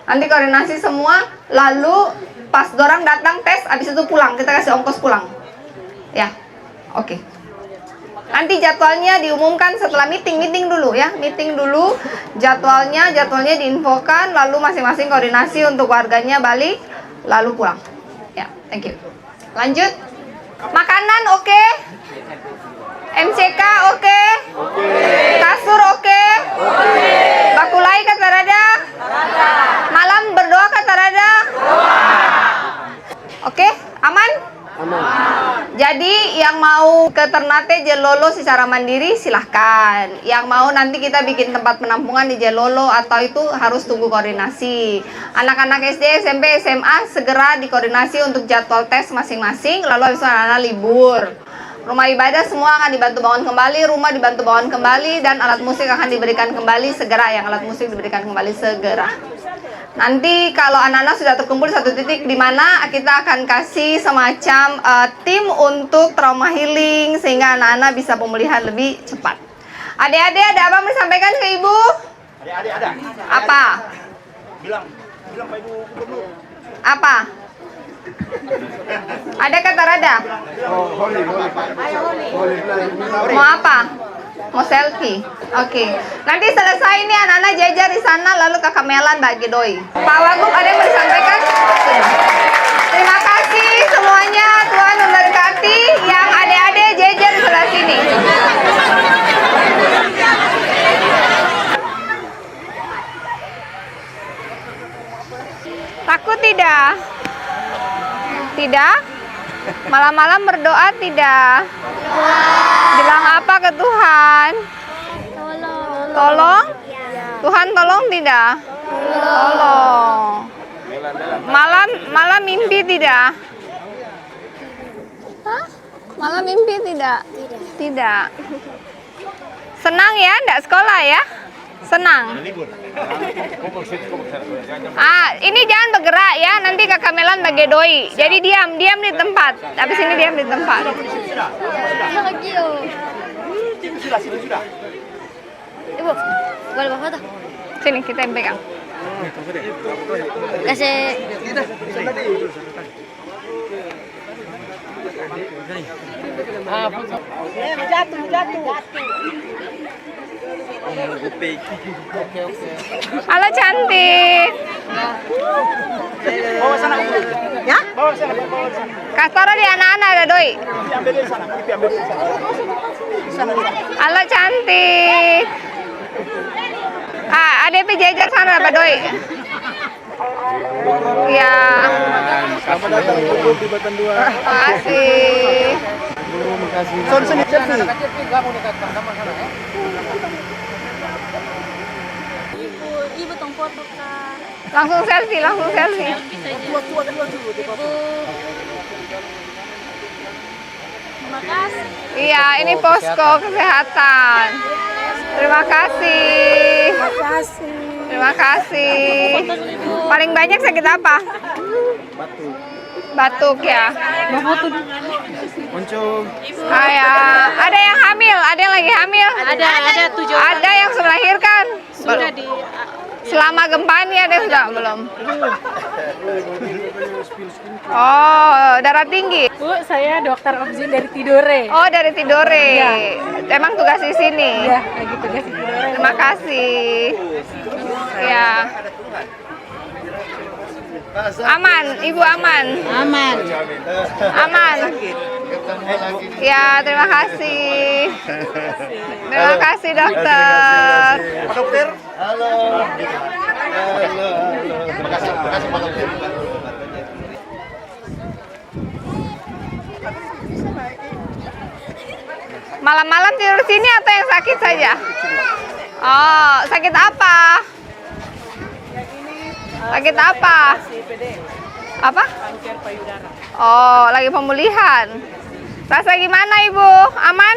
Nanti koordinasi semua, lalu pas dorang datang tes, abis itu pulang, kita kasih ongkos pulang. Ya, oke. Nanti jadwalnya diumumkan setelah meeting dulu ya, meeting dulu, jadwalnya diinfokan, lalu masing-masing koordinasi untuk warganya balik, lalu pulang. Ya, thank you. Lanjut, makanan oke? MCK oke? Kasur oke? Bakulai kata rada? Malam berdoa kata rada? Oke, aman? Jadi yang mau ke Ternate Jelolo secara mandiri silahkan. Yang mau nanti kita bikin tempat penampungan di Jelolo atau itu harus tunggu koordinasi. Anak-anak SD, SMP, SMA segera dikoordinasi untuk jadwal tes masing-masing. Lalu habis itu anak-anak libur. Rumah ibadah semua akan dibantu bangun kembali, rumah dibantu bangun kembali, dan alat musik akan diberikan kembali segera. Yang alat musik diberikan kembali segera. Nanti kalau anak-anak sudah terkumpul di satu titik di mana kita akan kasih semacam tim untuk trauma healing sehingga anak-anak bisa pemulihan lebih cepat. Adik-adik ada apa mau disampaikan ke ibu? Adik-adik ada. Apa? Bilang Pak Ibu Gubernur. Apa? Ada kata rada? Mau apa? Mau selfie? Oke. Nanti selesai ini anak-anak jajar di sana lalu Kakak Melan bagi doi. Pak Wagub ada yang mau disampaikan? Terima kasih semuanya. Tuhan memberkati. Yang adik-adik jajar di sebelah sini. Takut tidak? Tidak? Malam-malam berdoa tidak? Bilang apa ke Tuhan? Tolong? Tuhan tolong tidak? Tolong. Malam mimpi tidak? Hah? Malam mimpi tidak? Tidak. Senang ya? Enggak sekolah ya? Senang. Ini jangan bergerak ya, nanti Kakak Melan bagi doi. Jadi diam di tempat. Habis ini diam di tempat. Sudah. Ibu, boleh bawa foto? Sini kita yang pegang. Kasih. Jatuh. Halo cantik. Bawa sana. Ya? Bawa sana. Kasara di anak-anak ada doi. Ambil di sana. Halo cantik. Ada jajar sana dapat doi. Ya. Selamat datang di Batan 2. Terima kasih. Son sini selfie. Ibu tong foto kan. Langsung selfie, langsung selfie. Terima kasih. Iya, ini posko kesehatan. Terima kasih. Terima kasih. Paling banyak sakit apa? Batuk ya. Ada yang hamil, ada yang lagi hamil. Ada 7 orang. Ada yang sudah melahirkan. Sudah di Selama gempa ini ada sudah belum? Oh, darah tinggi. Bu, saya dokter Obzin dari Tidore. Oh, dari Tidore. Iya. Emang tugas di sini? Iya, lagi tugas di Tidore. Terima kasih. Ya. Aman, Ibu aman. Aman. Aman. Ya, terima kasih. Terima kasih, dokter. Pak dokter. Halo. Halo. Terima kasih Pak dokter. Malam-malam tidur sini atau yang sakit saja? Oh, sakit apa? Sakit apa? Apa? Kanker payudara. Oh, lagi pemulihan. Rasa gimana, Ibu? Aman?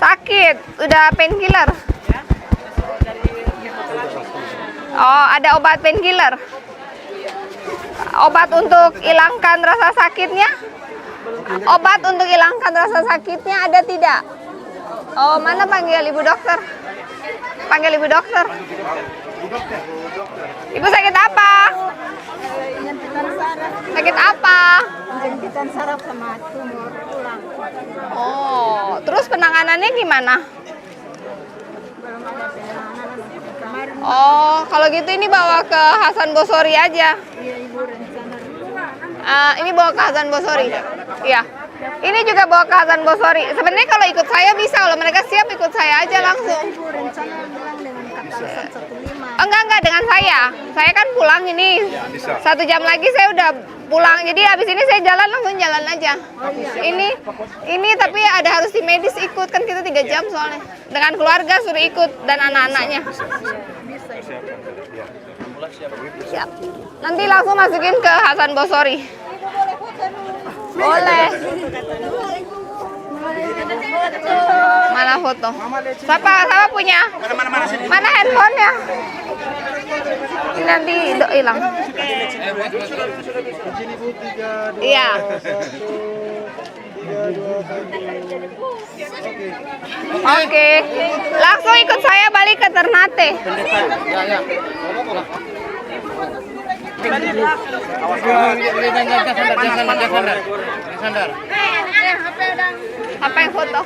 Sakit? Udah painkiller? Oh, ada obat painkiller? Obat untuk hilangkan rasa sakitnya? Obat untuk hilangkan rasa sakitnya ada tidak? Oh, mana panggil Ibu dokter? Panggil Ibu dokter. Ibu sakit apa? Sakit apa? Jempitan saraf sama tumor tulang. Oh, terus penanganannya gimana? Belum ada penanganan. Kemarin Oh, kalau gitu ini bawa ke Hasan Bosori aja. iya ibu rencana. Ini bawa ke Hasan Bosori. Iya. Ini juga bawa ke Hasan Bosori. Sebenarnya kalau ikut saya bisa, kalau mereka siap ikut saya aja langsung. Ibu rencana bilang dengan Katasan 15. Enggak dengan saya. Saya kan pulang ini. 1 jam lagi saya udah pulang. Jadi habis ini saya jalan langsung jalan aja. Ini tapi ada harus di medis ikut kan kita 3 jam soalnya. Dengan keluarga suruh ikut dan anak-anaknya. Siap. Nanti langsung masukin ke Hasan Bosori. Boleh. Mana foto? Siapa punya? Mana handphonenya? Ini nanti hilang. Iya. Oke. Langsung ikut saya balik ke Ternate. Apa yang foto?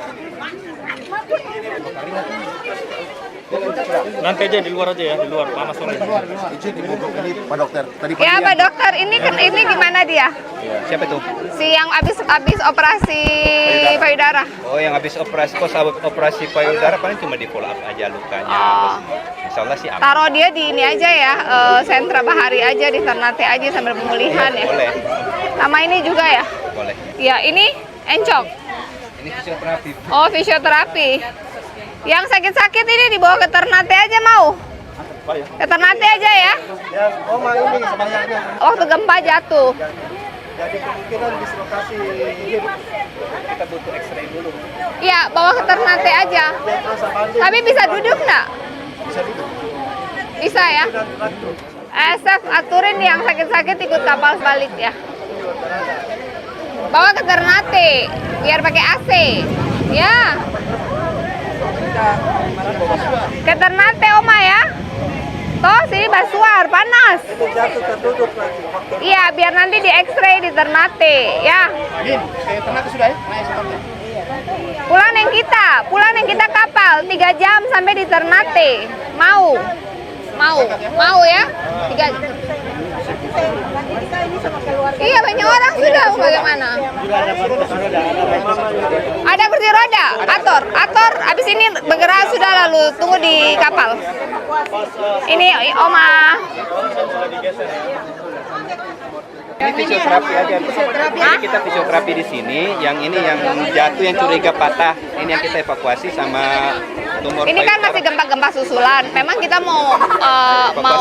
Nanti aja di luar aja ya, di luar panas soalnya. Pak dokter. Tadi Ya Pak dokter, ini gimana dia? Siapa itu? Si yang habis operasi payudara. Oh, yang habis operasi payudara paling cuma di follow up aja lukanya. Oh. Insya Allah sih aman. Taruh dia di ini aja ya, sentra Bahari aja di Ternate aja sambil pemulihan ya. Boleh. Sama ini juga ya? Boleh. Ya, ini encok. Ini fisioterapi. Oh, fisioterapi. Yang sakit-sakit ini dibawa ke Ternate aja mau? Ke Ternate aja ya? Ya, Oma ini sebanyak Waktu gempa jatuh. jadi kemungkinan dislokasi Kita butuh X-ray dulu. Iya, bawa ke Ternate aja. Tapi bisa duduk nggak? bisa duduk. Bisa ya? Chef, aturin yang sakit-sakit ikut kapal balik ya. Bawa ke Ternate, biar pakai AC. Ya. Ke Ternate, Oma ya. Toh, sini Basuar, panas. Iya, biar nanti di X-ray di Ternate, ya. Ternate sudah ya? Pulang yang kita kapal 3 jam sampai di Ternate. Mau ya? 3 jam. Iya, banyak orang sudah, bagaimana? Ada kursi roda, ator, abis ini bergerak sudah lalu tunggu di kapal. Ini Oma. Ini fisioterapi aja. Ini kita fisioterapi di sini. Yang ini yang jatuh, yang curiga patah. Ini yang kita evakuasi sama tumor. Ini kan masih gempa-gempa susulan. Memang kita mau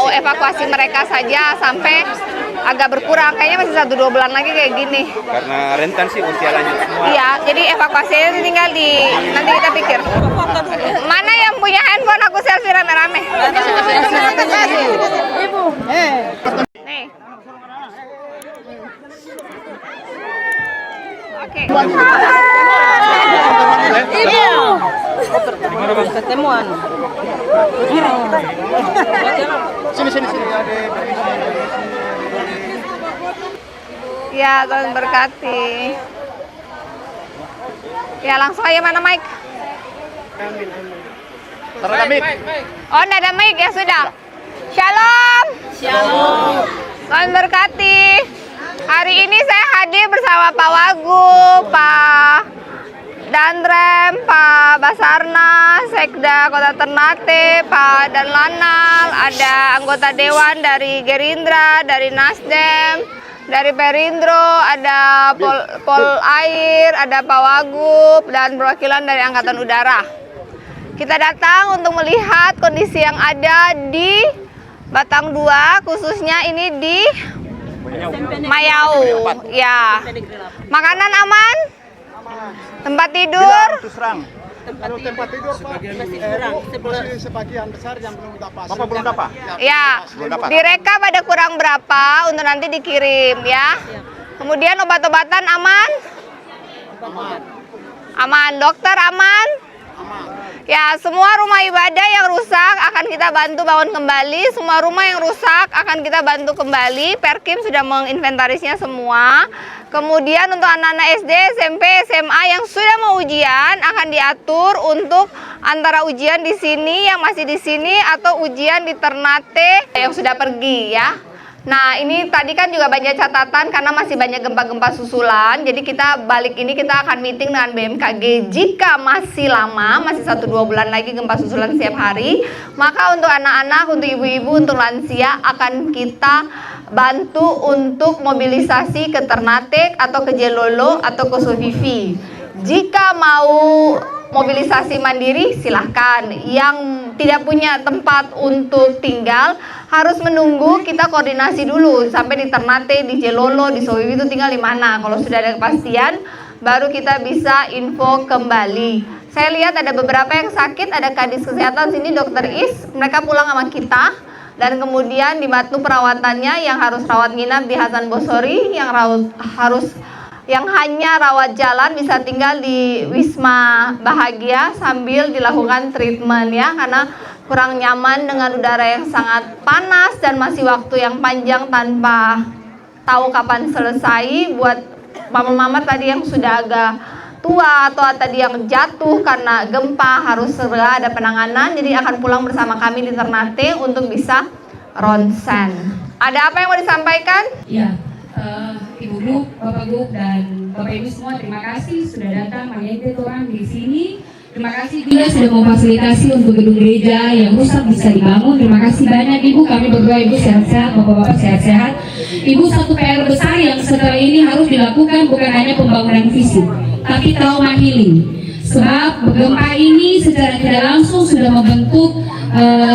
evakuasi mereka saja sampai agak berkurang. Kayaknya masih 1-2 bulan lagi kayak gini. Karena rentan sih usia lanjut semua. Iya, jadi evakuasinya tinggal nanti kita pikir. Mana yang punya handphone, aku selfie rame-rame. Ibu. Nih. Oke. Ibu. Ketemuan. Sini. Ya, Tuhan berkati. Ya, langsung aja, mana mic? Taruh mic. Oh, nggak ada mic, ya sudah. Shalom. Shalom. Tuhan berkati. Hari ini saya hadir bersama Pak Wagub, Pak Dandrem, Pak Basarnas, Sekda Kota Ternate, Pak Danlanal, ada anggota Dewan dari Gerindra, dari Nasdem, dari Perindro, ada Polair, ada Pak Wagub, dan perwakilan dari Angkatan Udara. Kita datang untuk melihat kondisi yang ada di Batang 2, khususnya ini di Mayau. Ya. Makanan aman? Tempat tidur? Kalau tempat tidur sebagian besar yang belum dapat. Bapak belum dapat? Ya. Direkap ada kurang berapa untuk nanti dikirim ya. Kemudian obat-obatan aman? Aman. Dokter aman? Ya, semua rumah ibadah yang rusak akan kita bantu bangun kembali. Semua rumah yang rusak akan kita bantu kembali. Perkim sudah menginventarisnya semua. Kemudian untuk anak-anak SD, SMP, SMA yang sudah mau ujian akan diatur untuk antara ujian di sini yang masih di sini atau ujian di Ternate yang sudah pergi ya. Nah, ini tadi kan juga banyak catatan karena masih banyak gempa-gempa susulan. Jadi kita balik ini kita akan meeting dengan BMKG. Jika masih lama, masih 1-2 bulan lagi gempa susulan setiap hari, maka untuk anak-anak, untuk ibu-ibu, untuk lansia akan kita bantu untuk mobilisasi ke Ternate atau ke Jelolo atau ke Sovivi. Jika mau mobilisasi mandiri silahkan. Yang tidak punya tempat untuk tinggal harus menunggu, kita koordinasi dulu sampai di Ternate, di Jelolo, di Sowiwi itu tinggal di mana. Kalau sudah ada kepastian baru kita bisa info kembali. Saya lihat ada beberapa yang sakit, ada Kadis Kesehatan sini, Dokter Is, mereka pulang sama kita. Dan kemudian di Batu perawatannya yang harus rawat nginap di Hasan Bosori, yang hanya rawat jalan bisa tinggal di Wisma Bahagia sambil dilakukan treatment ya, karena kurang nyaman dengan udara yang sangat panas dan masih waktu yang panjang tanpa tahu kapan selesai. Buat mama-mama tadi yang sudah agak tua atau tadi yang jatuh karena gempa harus segera ada penanganan, jadi akan pulang bersama kami di Ternate untuk bisa ronsen. Ada apa yang mau disampaikan? Ya. Ibu Gub, Bapak Gub, dan Bapak Ibu semua, terima kasih sudah datang menginvite orang di sini. Terima kasih juga sudah memfasilitasi untuk gedung gereja yang rusak bisa dibangun. Terima kasih banyak Ibu, kami berdua Ibu sehat-sehat, Bapak-Bapak sehat-sehat. Ibu, satu PR besar yang setelah ini harus dilakukan bukan hanya pembangunan fisik, tapi trauma healing. Sebab gempa ini secara tidak langsung sudah membentuk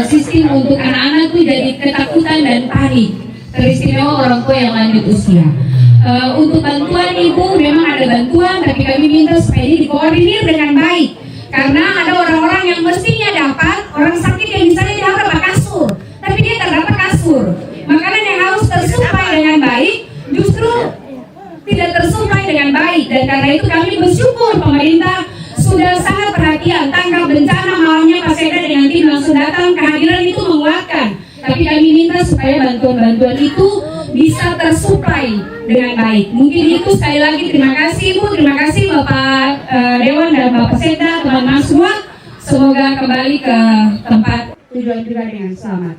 sistem untuk anak-anak itu jadi ketakutan dan panik. Teristimewa orang tua yang lanjut usia. Untuk bantuan Ibu memang ada bantuan, tapi kami minta supaya ini dikoordinir dengan baik. Karena ada orang-orang yang mestinya dapat, orang sakit yang misalnya dia dapat kasur, tapi dia tak dapat kasur. Makanan yang harus tersuplai dengan baik justru tidak tersuplai dengan baik. Dan karena itu kami bersyukur pemerintah sudah sangat perhatian tanggap bencana. Malamnya Pak Sekda dengan tim langsung datang, kehadiran itu menguatkan. Tapi kami minta supaya bantuan-bantuan itu bisa tersuplai dengan baik. Mungkin itu sekali lagi terima kasih Ibu, terima kasih Bapak Dewan dan Bapak Sekda, teman-teman semua. Semoga kembali ke tempat tujuan-tujuan dengan selamat.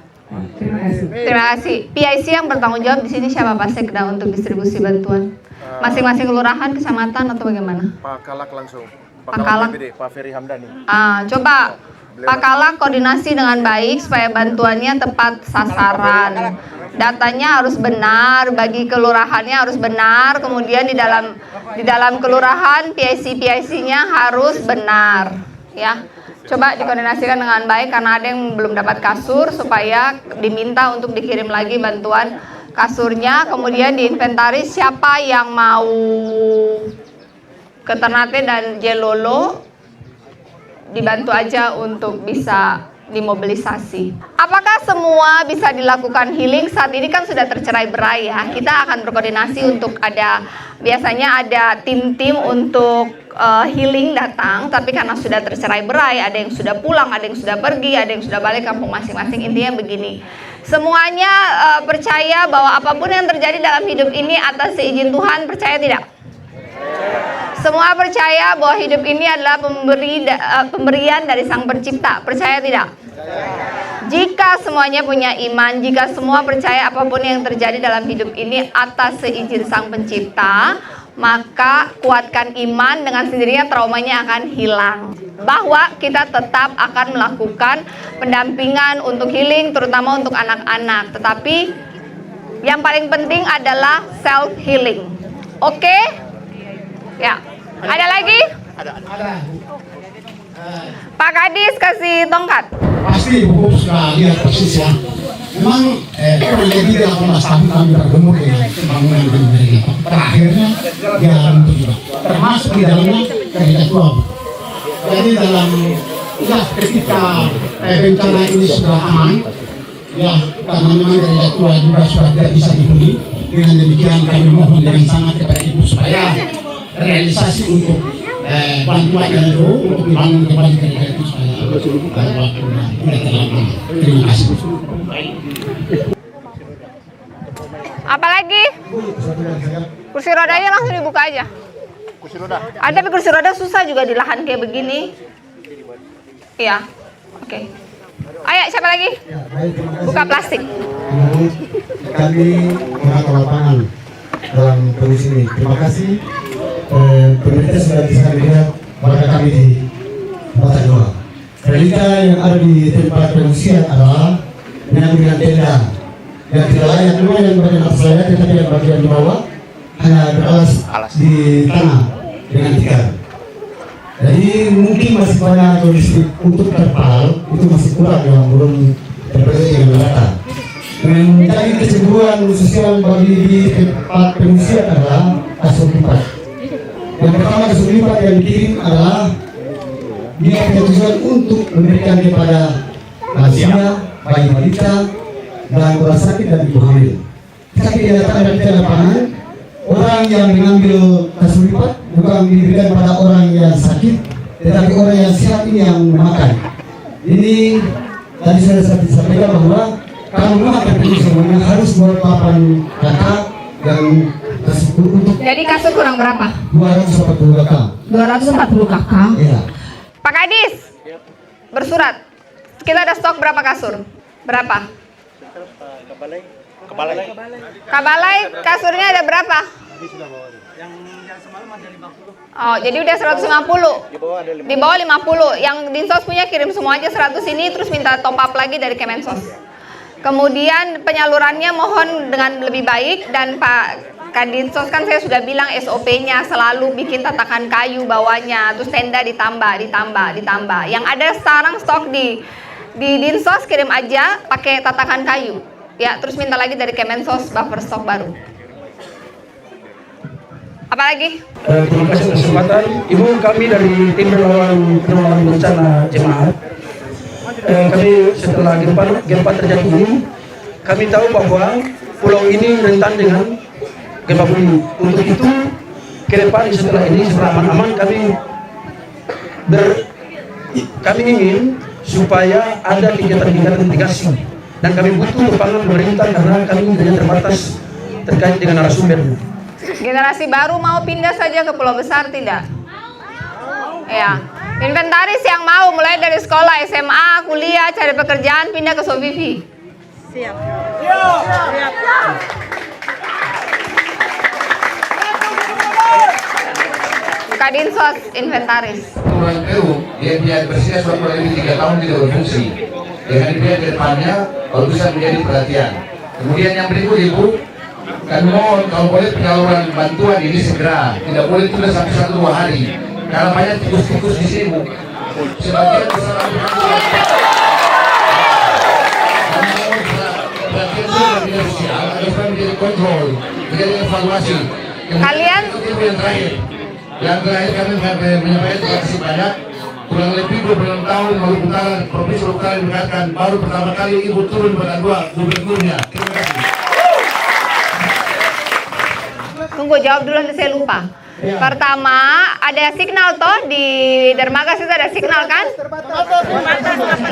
Terima kasih. Terima kasih. PIC yang bertanggung jawab di sini siapa Pak Sekda untuk distribusi bantuan? Masing-masing kelurahan, kecamatan atau bagaimana? Pak Kalak langsung. Pak Kalak. BPD, Pak Ferry Hamdani. Coba Pak Kalak koordinasi dengan baik supaya bantuannya tepat sasaran. datanya harus benar, bagi kelurahannya harus benar, kemudian di dalam kelurahan PIC-nya harus benar, ya. Coba dikoordinasikan dengan baik karena ada yang belum dapat kasur, supaya diminta untuk dikirim lagi bantuan kasurnya. Kemudian diinventaris siapa yang mau ke Ternate dan Jelolo, dibantu aja untuk bisa dimobilisasi. Apakah semua bisa dilakukan healing? Saat ini kan sudah tercerai berai ya. Kita akan berkoordinasi untuk biasanya ada tim-tim untuk healing datang, tapi karena sudah tercerai berai, ada yang sudah pulang, ada yang sudah pergi, ada yang sudah balik kampung masing-masing. Intinya begini, semuanya percaya bahwa apapun yang terjadi dalam hidup ini atas seizin Tuhan, percaya tidak? Semua percaya bahwa hidup ini adalah pemberian dari Sang Pencipta, percaya tidak? Jika semuanya punya iman, jika semua percaya apapun yang terjadi dalam hidup ini atas seizin Sang Pencipta, maka kuatkan iman, dengan sendirinya traumanya akan hilang. Bahwa kita tetap akan melakukan pendampingan untuk healing, terutama untuk anak-anak. Tetapi yang paling penting adalah self healing. Oke? Ya. Ada lagi? Ada. Pak Kadis kasih tongkat. Pasti Ibu sudah lihat persis ya. Memang kurang lebih 18 tahun kami bergumul dengan pembangunan gedung gereja. Terakhirnya jalan itu juga, termasuk di dalamnya gereja tua. Jadi ketika bencana ini sudah aman, ya karena memang gereja tua juga sudah tidak bisa dihuni. Dengan demikian kami mohon dengan sangat kepada Ibu supaya realisasi untuk bantuan itu untuk dibangun kembali gereja itu supaya waktunya mulai terlambat. Terima kasih. Apalagi? Kursi rodanya langsung dibuka aja. Kursi roda. Ada, tapi kursi roda susah juga di lahan kayak begini. Iya. Oke. Ayo, siapa lagi? Buka plastik. Kami mengatur lapangan dalam kondisi ini. Terima kasih. Pemerintah sudah bisa melihat warga kami di Kota Goa. Realita yang ada di tempat pengungsian adalah dengan tenda yang tidak layak lumayan bagian atas layak, tetapi yang bagian di bawah hanya beralas di tanah dengan tikar. Jadi mungkin masih banyak logistik untuk terpal itu masih kurang yang belum terpenuhi dengan rata. Menjadi kecenderungan sosial bagi di tempat pengungsian adalah kasur lipat. Yang pertama kasur lipat yang dikirim adalah dia punya tujuan untuk memberikan kepada lansia, bayi balita, dan orang sakit dan ibu hamil. Tapi kenyataan dari lapangan, orang yang mengambil kasur lipat bukan diberikan pada orang yang sakit, tetapi orang yang sehat ini yang memakan. Ini tadi saya sampaikan bahwa kalau memakan ini semuanya harus buat papan kata yang kasur untuk. Jadi kasur kurang berapa? 240 kakak. 240 kakak. Iya. Pak Kadis, bersurat. Kita ada stok berapa kasur? Berapa? Kabalai kasurnya ada berapa? Oh, jadi udah 150. Di bawah 50. Yang Dinsos punya kirim semua aja 100 ini, terus minta top up lagi dari Kemensos. Kemudian penyalurannya mohon dengan lebih baik, dan Pak Kadinsos kan saya sudah bilang SOP-nya selalu bikin tatakan kayu bawahnya, terus tenda ditambah. Yang ada sekarang stok di Dinsos kirim aja pakai tatakan kayu. Ya, terus minta lagi dari Kemensos buffer stok baru. Apalagi? Terima kasih atas kesempatan. Ibu, kami dari tim relawan bencana jemaat. Kami setelah gempa terjadi ini, kami tahu bahwa pulau ini rentan dengan gempa bumi. Untuk itu, ke depan setelah ini, setelah aman-aman, kami ingin supaya ada kegiatan-kegiatan mitigasi. Dan kami butuh kepangan pemerintah karena kami tidak terbatas terkait dengan narasumber. Generasi baru mau pindah saja ke pulau besar tidak? Ya. Inventaris yang mau mulai dari sekolah, SMA, kuliah, cari pekerjaan, pindah ke Sovivi. Siap. Kadinsos inventaris. Orang Peru, dia bersihnya sudah kurang lebih 3 tahun tidak berfungsi. Dengan dia ke depannya, kalau bisa menjadi perhatian. Kemudian yang berikut Ibu, kami mohon kalau boleh penyaluran bantuan ini segera, tidak boleh tunda sampai 1-2 hari, karena banyak tikus-tikus di sini Bu. Sebagian besar perhatian sosial harus menjadi kontrol, menjadi evaluasi. Kalian yang terakhir kami menyampaikan terima kasih banyak. Kurang lebih 26 tahun Maluku Utara, Provinsi Maluku Utara meningkatkan, baru pertama kali Ibu turun Batan 2 gubernurnya. Terima kasih. Tunggu, jawab dulu nanti saya lupa. Pertama, ada signal toh di dermaga situ ada signal kan?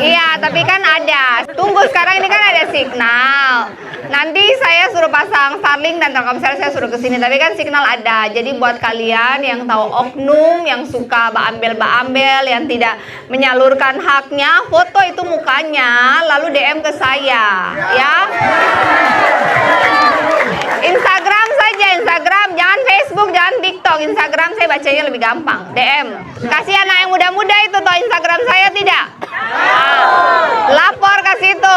Iya, tapi kan ada. Tunggu, sekarang ini kan ada signal. Nanti saya suruh pasang Starlink dan Telkomsel saya suruh ke sini. Tapi kan signal ada. Jadi buat kalian yang tahu oknum, yang suka baambel-baambel, yang tidak menyalurkan haknya, foto itu mukanya, lalu DM ke saya, ya. Instagram saja, Instagram, jangan Facebook, jangan TikTok. Instagram saya bacanya lebih gampang. DM. Kasih anak yang muda-muda itu toh Instagram saya tidak? Lapor ke situ,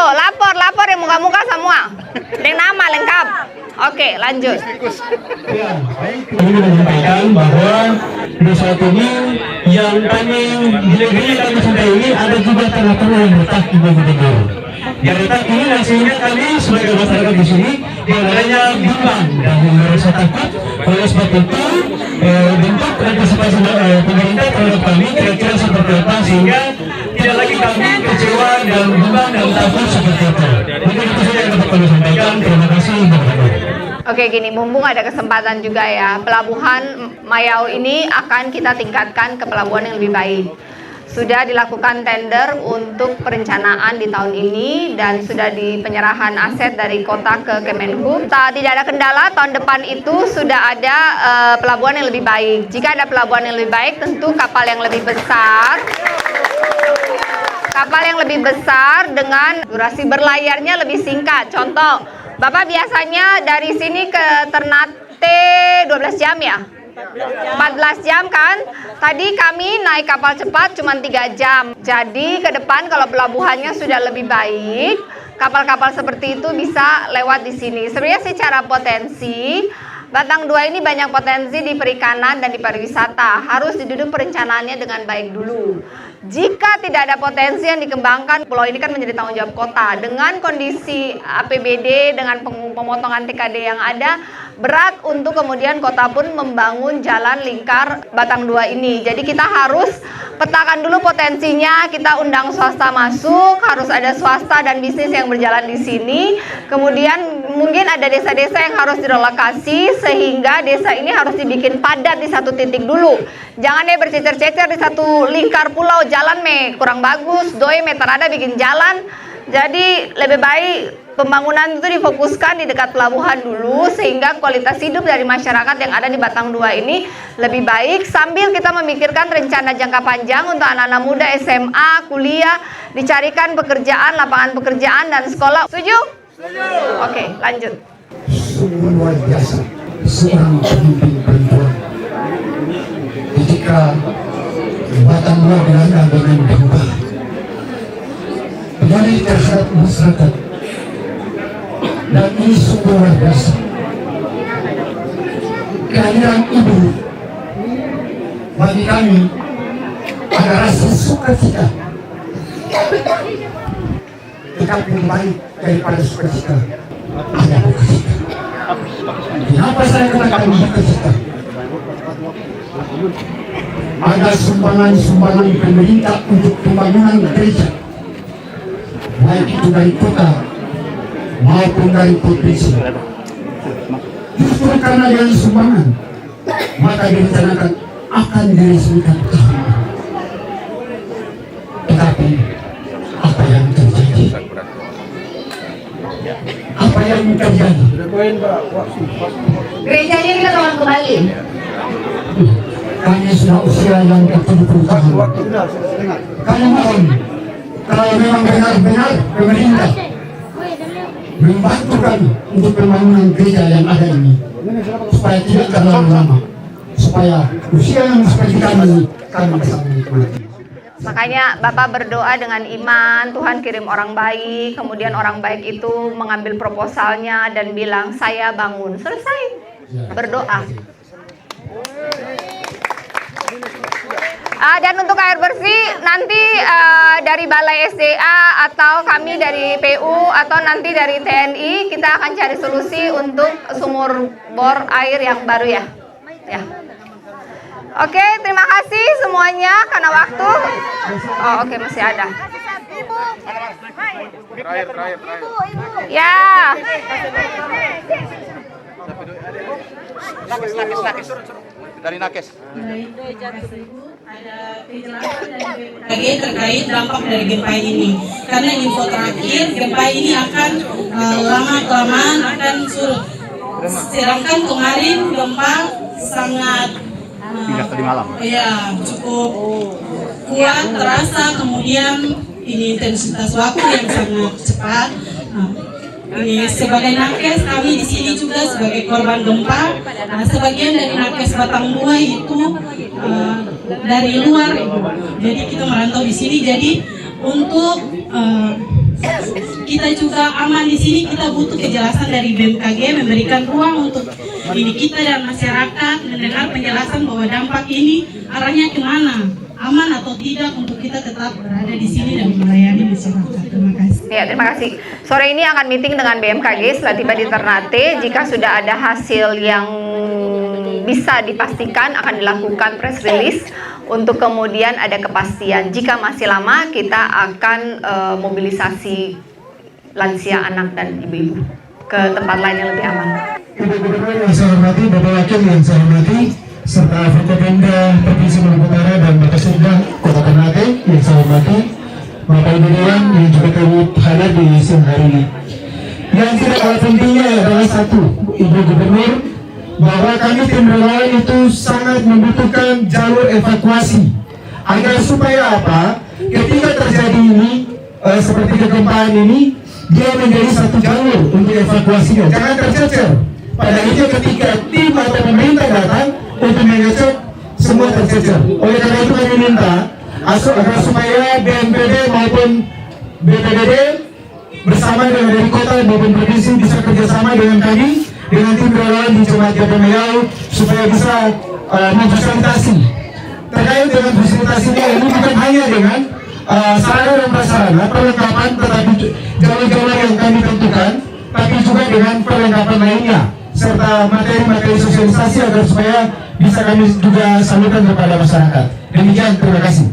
lapor yang muka-muka semua. Dengan nama lengkap. Oke, lanjut. Kami menyampaikan bahwa di saat ini yang kami di negeri kami sampai ini ada juga tanah-tanah yang retak Ibu Gubernur. Yang retak ini hasilnya kami sebagai masyarakat di sini yang adanya bimbang dan merasa takut. Oleh sebab itu bentuk antisipasi pemerintah terhadap kami kira-kira seperti apa sehingga tidak lagi kami kecewa dan bimbang dan takut seperti itu. Mungkin itu saja yang dapat kami sampaikan. Terima kasih. Oke, gini, mumpung ada kesempatan juga ya, Pelabuhan Mayau ini akan kita tingkatkan ke pelabuhan yang lebih baik. Sudah dilakukan tender untuk perencanaan di tahun ini dan sudah di penyerahan aset dari kota ke Kemenhub. Tidak ada kendala, tahun depan itu sudah ada pelabuhan yang lebih baik. Jika ada pelabuhan yang lebih baik, tentu kapal yang lebih besar. Kapal yang lebih besar dengan durasi berlayarnya lebih singkat. Contoh, Bapak biasanya dari sini ke Ternate 12 jam ya? 14 jam kan? Tadi kami naik kapal cepat cuma 3 jam. Jadi ke depan kalau pelabuhannya sudah lebih baik, kapal-kapal seperti itu bisa lewat di sini. Sebenarnya secara potensi, Batang 2 ini banyak potensi di perikanan dan di pariwisata. Harus diduduk perencanaannya dengan baik dulu. Jika tidak ada potensi yang dikembangkan, pulau ini kan menjadi tanggung jawab kota. Dengan kondisi APBD, dengan pemotongan TKD yang ada, berat untuk kemudian kota pun membangun jalan lingkar Batang 2 ini. Jadi kita harus petakan dulu potensinya, kita undang swasta masuk, harus ada swasta dan bisnis yang berjalan di sini. Kemudian mungkin ada desa-desa yang harus direlokasi, sehingga desa ini harus dibikin padat di satu titik dulu. Jangan deh bercecer-cecer di satu lingkar pulau, jalan kurang bagus, doi meter ada bikin jalan. Jadi lebih baik pembangunan itu difokuskan di dekat pelabuhan dulu, sehingga kualitas hidup dari masyarakat yang ada di Batang 2 ini lebih baik, sambil kita memikirkan rencana jangka panjang untuk anak-anak muda SMA, kuliah, dicarikan pekerjaan, lapangan pekerjaan dan sekolah. Setuju? Setuju. Oke, lanjut. Sungguh luar biasa seorang pemimpin perempuan ketika Batang 2 berada dengan berubah dari terhadap masyarakat, dan ini sungguh luar biasa. Kehadiran Ibu bagi kami ada rasa sukacita, tetapi baik daripada sukacita ada dukacita. Kenapa saya katakan dukacita? Ada sumbangan-sumbangan pemerintah untuk pembangunan gereja, baik itu dari kota maupun dari provinsi. Justru karena dari sumbangan, maka direncanakan akan diresmikan tahun ini. Tetapi apa yang terjadi? Apa yang terjadi? Gerejanya kita teman kembali. Kami sudah usia yang ke-70 tahun. Kami mohon, kalau memang benar-benar pemerintah membantu kami untuk pembangunan gereja yang ada ini, supaya tidak terlalu lama, supaya usia yang seperti kami bisa menikmati. Makanya Bapak berdoa dengan iman, Tuhan kirim orang baik, kemudian orang baik itu mengambil proposalnya dan bilang, saya bangun. Selesai. Berdoa. Dan untuk air bersih, nanti dari Balai SDA atau kami dari PU atau nanti dari TNI, kita akan cari solusi untuk sumur bor air yang baru ya. Oke, terima kasih semuanya karena waktu. Oh, oke, masih ada. Terakhir. Ya. Nakes. Dari Nakes. Ada kejelasan dari terkait dampak dari gempa ini. Karena info terakhir, gempa ini akan lama-kelamaan akan surut. Sedangkan kemarin gempa sangat hingga tadi malam. Ya, cukup kuat, terasa, kemudian ini intensitas waktu yang sangat cepat. Ini sebagai nakes kami di sini juga sebagai korban gempa. Sebagian dari nakes Batang Dua itu dari luar, jadi kita merantau di sini. Jadi untuk kita juga aman di sini, kita butuh kejelasan dari BMKG memberikan ruang untuk ini kita dan masyarakat mendengar penjelasan bahwa dampak ini arahnya kemana, aman atau tidak untuk kita tetap berada di sini dan melayani masyarakat. Terima kasih. Ya, terima kasih. Sore ini akan meeting dengan BMKG setelah tiba di Ternate. Jika sudah ada hasil yang bisa dipastikan akan dilakukan press release untuk kemudian ada kepastian. Jika masih lama kita akan mobilisasi lansia, anak dan ibu-ibu ke tempat lain yang lebih aman. Ibu Gubernur yang saya hormati, Bapak Wakil yang saya hormati, serta Forkopimda Provinsi Maluku Utara dan Bakasubda Kota Ternate yang saya hormati, Bapak Ibu Dewan yang juga turut hadir di siang hari ini. Yang tidak kalah pentingnya adalah satu, Ibu Gubernur, bahwa kami tim relawan itu sangat membutuhkan jalur evakuasi agar supaya apa? Ketika terjadi ini seperti kegempaan ini, dia menjadi satu jalur untuk evakuasinya, jangan tercecer. Pada itu ketika tim atau pemerintah datang untuk mengecek, semua tercecer. Oleh karena itu kami minta agar supaya BNPB maupun BPBD bersama dengan dari kota maupun provinsi bisa kerjasama dengan kami, dengan tim relawan di Jemaat Gapemayau supaya bisa memfasilitasi. Terkait dengan fasilitasinya ini bukan hanya dengan sarana dan prasarana perlengkapan, tetapi jalur-jalur yang kami tentukan, tapi juga dengan perlengkapan lainnya serta materi-materi sosialisasi agar supaya bisa kami juga salurkan kepada masyarakat. Demikian, terima kasih.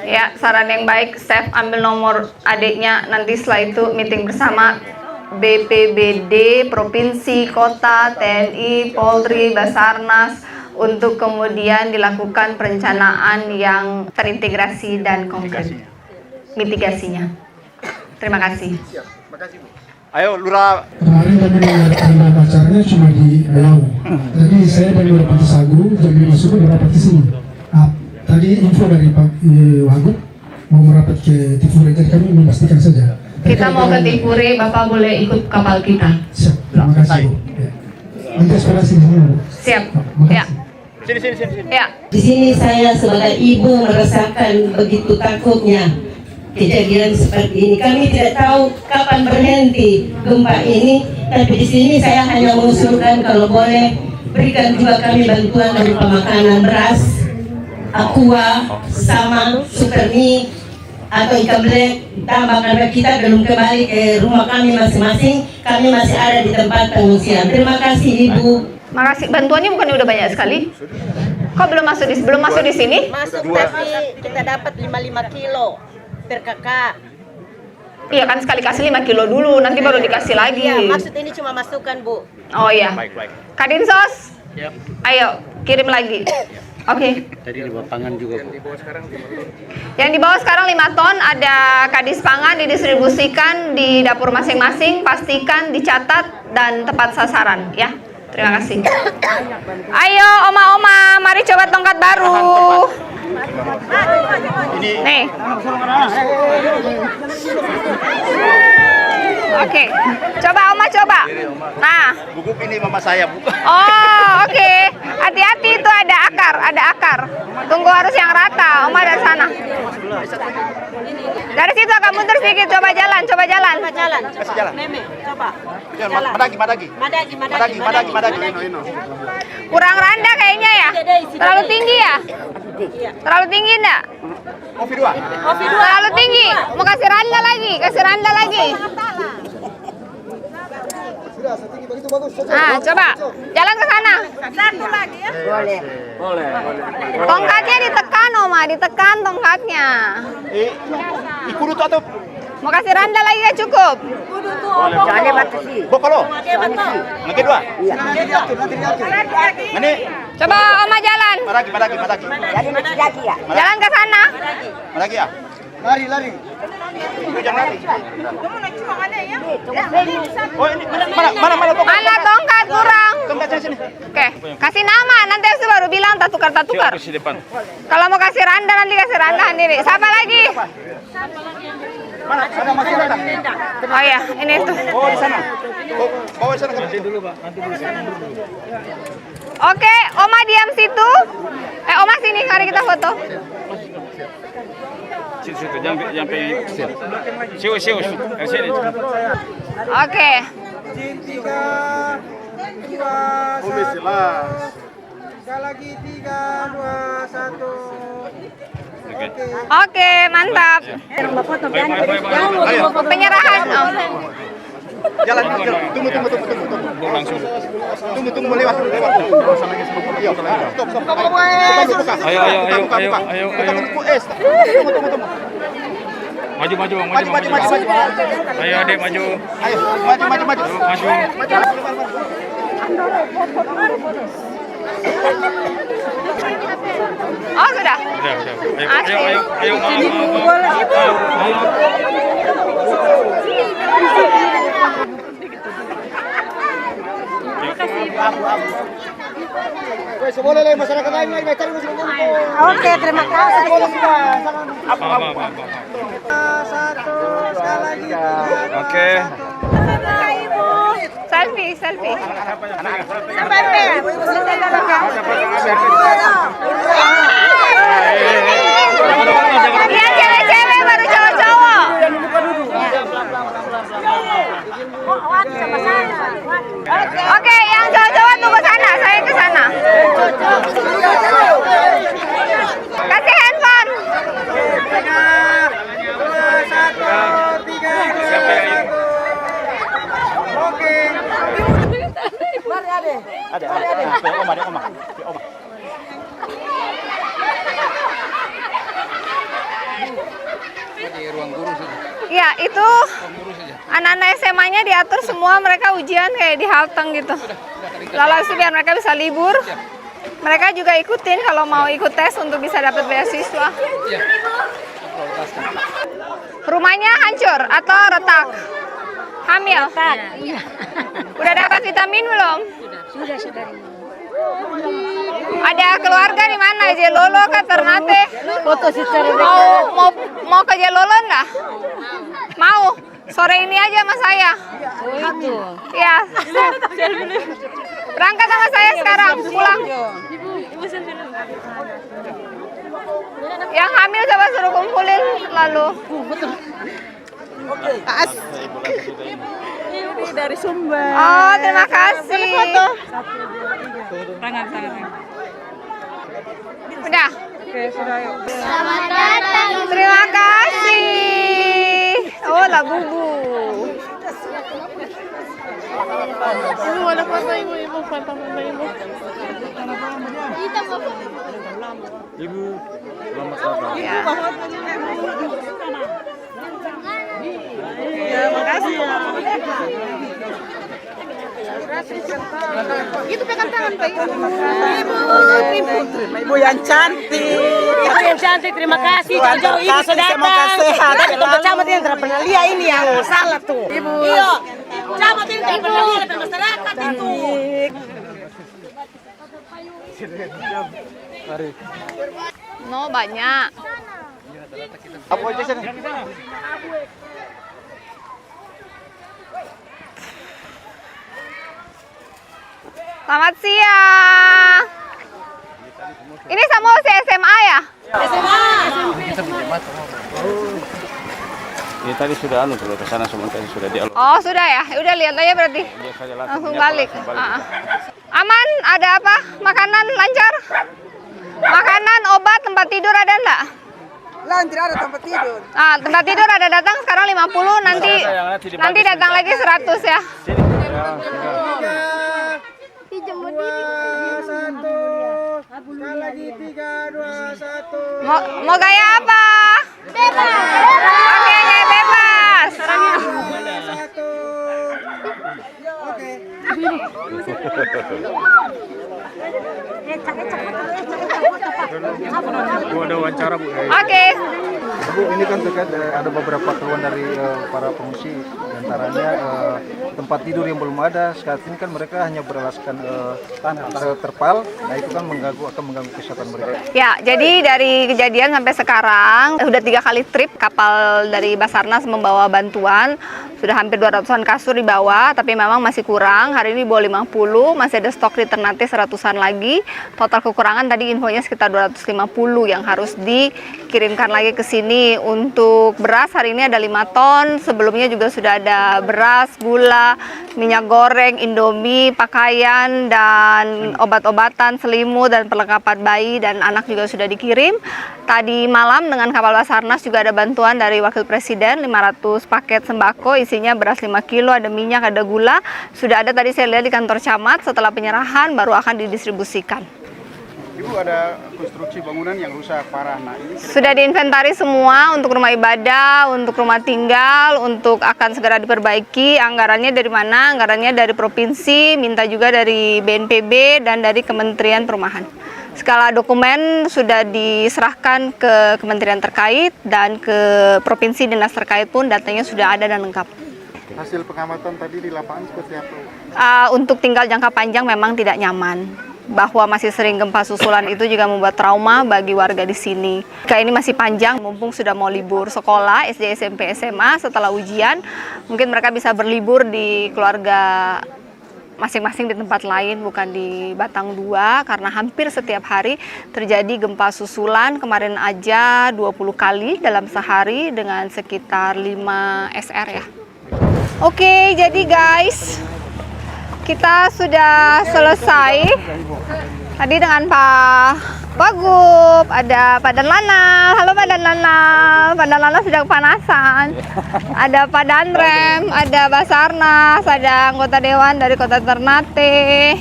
Ya, saran yang baik. Chef ambil nomor adiknya, nanti setelah itu meeting bersama BPBD, Provinsi, Kota, TNI, Polri, Basarnas untuk kemudian dilakukan perencanaan yang terintegrasi dan konkret mitigasinya. Terima kasih. Ayo Lurah. Kemarin kami mengadakan acaranya cuma di Riau. Tadi saya dari Bupati Sagu, jadi masuk ke rapat ke sini. Tadi info dari Pak Wagub mau merapat ke Tipure, jadi kami memastikan saja. Kita mau ke Tipure, Bapak boleh ikut kapal kita. Siap, terima kasih. Nanti aspirasi di sini. Siap. Ya. Sini. Ya. Di sini saya sebagai ibu merasakan begitu takutnya kejadian seperti ini. Kami tidak tahu kapan berhenti gempa ini, tapi di sini saya hanya mengusulkan kalau boleh berikan juga kami bantuan berupa makanan, beras, aqua, sama supermi atau ikan black. Tambah karena kita belum kembali ke rumah kami masing-masing, kami masih ada di tempat pengungsian. Terima kasih Ibu. Makasih. Bantuannya bukannya udah banyak sekali? Kok belum masuk di sini? Masuk, tapi kita dapat 55 kilo per kakak. Iya kan, sekali kasih 5 kilo dulu, nanti baru dikasih lagi. Iya, maksud ini cuma masukan, Bu. Oh iya. Baik. Kadinsos, ayo kirim lagi. Oke. Tadi dibawa pangan juga, Bu. Yang dibawa sekarang 5 ton, ada Kadis Pangan didistribusikan di dapur masing-masing, pastikan dicatat dan tepat sasaran ya. Terima kasih. Ayo oma-oma, mari coba tongkat baru. Nih. Oke. Coba oma coba. Nah. Gugup ini mama saya, Bu. Oh, oke. Hati-hati, itu ada akar. Tunggu harus yang rata. Oma dari sana. Dari situ agak mundur sedikit, coba jalan. Kasih jalan. Meme, coba. Ya, Jalan. madagi. Kurang rendah kayaknya ya. Terlalu tinggi ya? Terlalu tinggi enggak? Kopi dua. Terlalu tinggi. Mau kasih randa lagi. Nah, coba jalan ke sana. Satu lagi ya. Boleh. Tongkatnya ditekan, Oma, ditekan tongkatnya. Kudu tuh atau Mau kasih randa lagi ya cukup. Jangan batasi. Bokolo. Nanti dua. Iya. Ini. Coba Oma jalan. Madagi. ya. Jalan ke sana. Madagi ya. Lari. Jangan lari. Oh ini mana tongkat? Mana tongkat kurang? Tongkat sini. Oke, kasih nama. Nanti aku baru bilang tak tukar. Kalau mau kasih randa nanti kasih randa sendiri. Siapa lagi? Mana? Ada masih ada. Oh ya, ini tuh. Oh di sana. Bawa di sana nanti dulu, Pak. Nanti dulu. Oke, Oma diam situ. Oma sini, mari kita foto. Situ, jangan pengen. Sini. Oke. Lagi 3, 2, 1. Oke, mantap. Penyerahan. Jalan. Tunggu. Langsung. Tunggu lewat. Stop. Ayo. Tunggu. Maju. Ayo adik maju. Ayo, maju. Oh, sudah. Ayo. Boleh lah masyarakat lain lagi cari musim. Oke, terima kasih. Satu sekali lagi. Oke. Selfie. Lihat cewek-cewek baru cowok-cowok. Oke, yang cowok-cowok tunggu sana, saya ke sana. Kasih handphone. 3, 2, 1, 3. Oke. Ada. Oma. Ya, itu anak-anak SMA-nya diatur semua, mereka ujian kayak di Halteng gitu. Lalu itu biar mereka bisa libur. Mereka juga ikutin kalau mau ikut tes untuk bisa dapat beasiswa. Rumahnya hancur atau retak? Hamil? Udah dapat vitamin belum? Sudah. Ada keluarga di mana? Jelolo kah Ternate? Foto secara Mau ke Jelolo enggak? Mau. Sore ini aja sama saya. Oh itu. Ya. Berangkat sama saya sekarang, pulang. Yang hamil coba suruh kumpulin lalu. Ini dari Sumber. Oh, terima kasih. Tangan. Udah. Oke, sudah yuk. Selamat datang. Terima kasih. Oh, lagu Bu. Ibu ada foto ibu. Foto ibu. Ibu, selamat datang. Ya. Ya, makasih ya. Itu pegang tangan, Pak. Ibu yang cantik. Ibu yang cantik, terima kasih. Jauh-jauh ibu sudah datang. Semoga sehat. Tapi untuk camat yang tidak pernah lihat ini yang salah tuh. Ibu. Iya, camat ini tidak pernah lihat dari masyarakat itu. No, banyak. Apa aja sana? Selamat siang. Ini sama si SMA ya? SMA. Ini tadi sudah sudah ke sana semua tadi sudah dialog. Oh sudah ya, udah lihat aja berarti. Langsung balik. Aman? Ada apa? Makanan lancar? Makanan, obat, tempat tidur ada enggak? Lancar ada tempat tidur. Tempat tidur ada datang sekarang 50, nanti datang lagi 100 ya. Pinjam diri. 1. Sekali lagi 3, 2, 1. Mau gaya apa? Bebas. Oke, gaya bebas. Oke. Bu, ada wawancara Bu. Oke. Bu, ini kan terkait ada beberapa keluhan dari para pengungsi, antaranya tempat tidur yang belum ada. Saat ini kan mereka hanya beralaskan terpal, nah itu kan akan mengganggu kesehatan mereka. Ya, jadi dari kejadian sampai sekarang sudah 3 kali trip kapal dari Basarnas membawa bantuan. Sudah hampir 200-an kasur dibawa, tapi memang masih kurang. Hari ini bawa 50, masih ada stok di Ternate 100-an lagi. Total kekurangan tadi infonya sekitar 250 yang harus dikirimkan lagi ke sini. Untuk beras hari ini ada 5 ton, sebelumnya juga sudah ada beras, gula, minyak goreng, indomie, pakaian, dan obat-obatan, selimut, dan perlengkapan bayi dan anak juga sudah dikirim. Tadi malam dengan kapal Basarnas juga ada bantuan dari Wakil Presiden, 500 paket sembako, isinya beras 5 kilo, ada minyak, ada gula. Sudah ada tadi saya lihat di kantor camat, setelah penyerahan baru akan didistribusikan. Ibu, ada konstruksi bangunan yang rusak parah. Nah, ini sudah diinventari semua untuk rumah ibadah, untuk rumah tinggal, untuk akan segera diperbaiki. Anggarannya dari mana? Anggarannya dari provinsi, minta juga dari BNPB dan dari Kementerian Perumahan. Skala dokumen sudah diserahkan ke kementerian terkait dan ke provinsi dinas terkait pun datanya sudah ada dan lengkap. Hasil pengamatan tadi di lapangan seperti apa? Untuk tinggal jangka panjang memang tidak nyaman. Bahwa masih sering gempa susulan itu juga membuat trauma bagi warga di sini. Ini masih panjang, mumpung sudah mau libur sekolah, SD, SMP, SMA setelah ujian, mungkin mereka bisa berlibur di keluarga masing-masing di tempat lain, bukan di Batang 2, karena hampir setiap hari terjadi gempa susulan. Kemarin aja 20 kali dalam sehari dengan sekitar 5 SR ya. Oke, jadi guys, kita sudah selesai tadi dengan Pak Wagub, ada Pak Danlanal. Halo Pak Danlanal. Pak Danlanal sudah kepanasan. Ada Pak Danrem, ada Basarnas, ada anggota dewan dari Kota Ternate.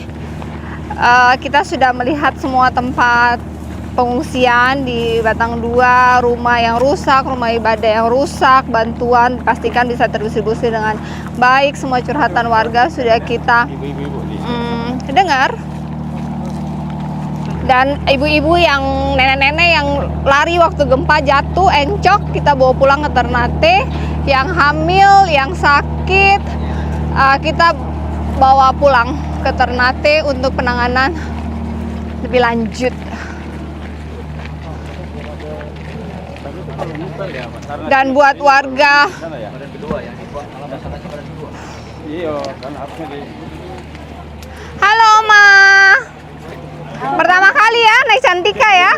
Kita sudah melihat semua tempat pengungsian di Batang 2, rumah yang rusak, rumah ibadah yang rusak, bantuan pastikan bisa terdistribusi dengan baik. Semua curhatan warga sudah kita dengar. Dan ibu-ibu yang nenek-nenek yang lari waktu gempa jatuh, encok, kita bawa pulang ke Ternate. Yang hamil, yang sakit, kita bawa pulang ke Ternate untuk penanganan lebih lanjut. Dan buat warga, halo Oma, pertama kali ya naik Cantika ya?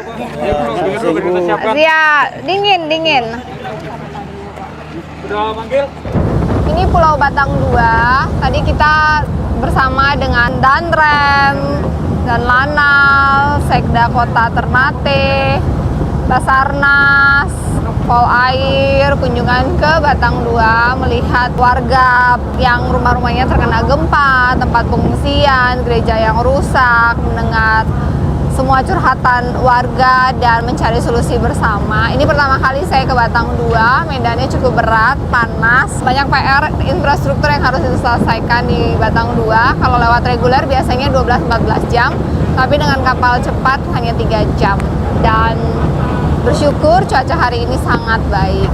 Iya, dingin. Ini Pulau Batang 2. Tadi kita bersama dengan Danrem, dan Lanal, Sekda Kota Ternate, Basarnas, Pol Air, kunjungan ke Batang 2, melihat warga yang rumah-rumahnya terkena gempa, tempat pengungsian, gereja yang rusak, mendengar semua curhatan warga dan mencari solusi bersama. Ini pertama kali saya ke Batang 2, medannya cukup berat, panas, banyak PR infrastruktur yang harus diselesaikan di Batang 2. Kalau lewat reguler biasanya 12-14 jam, tapi dengan kapal cepat hanya 3 jam. Dan bersyukur cuaca hari ini sangat baik.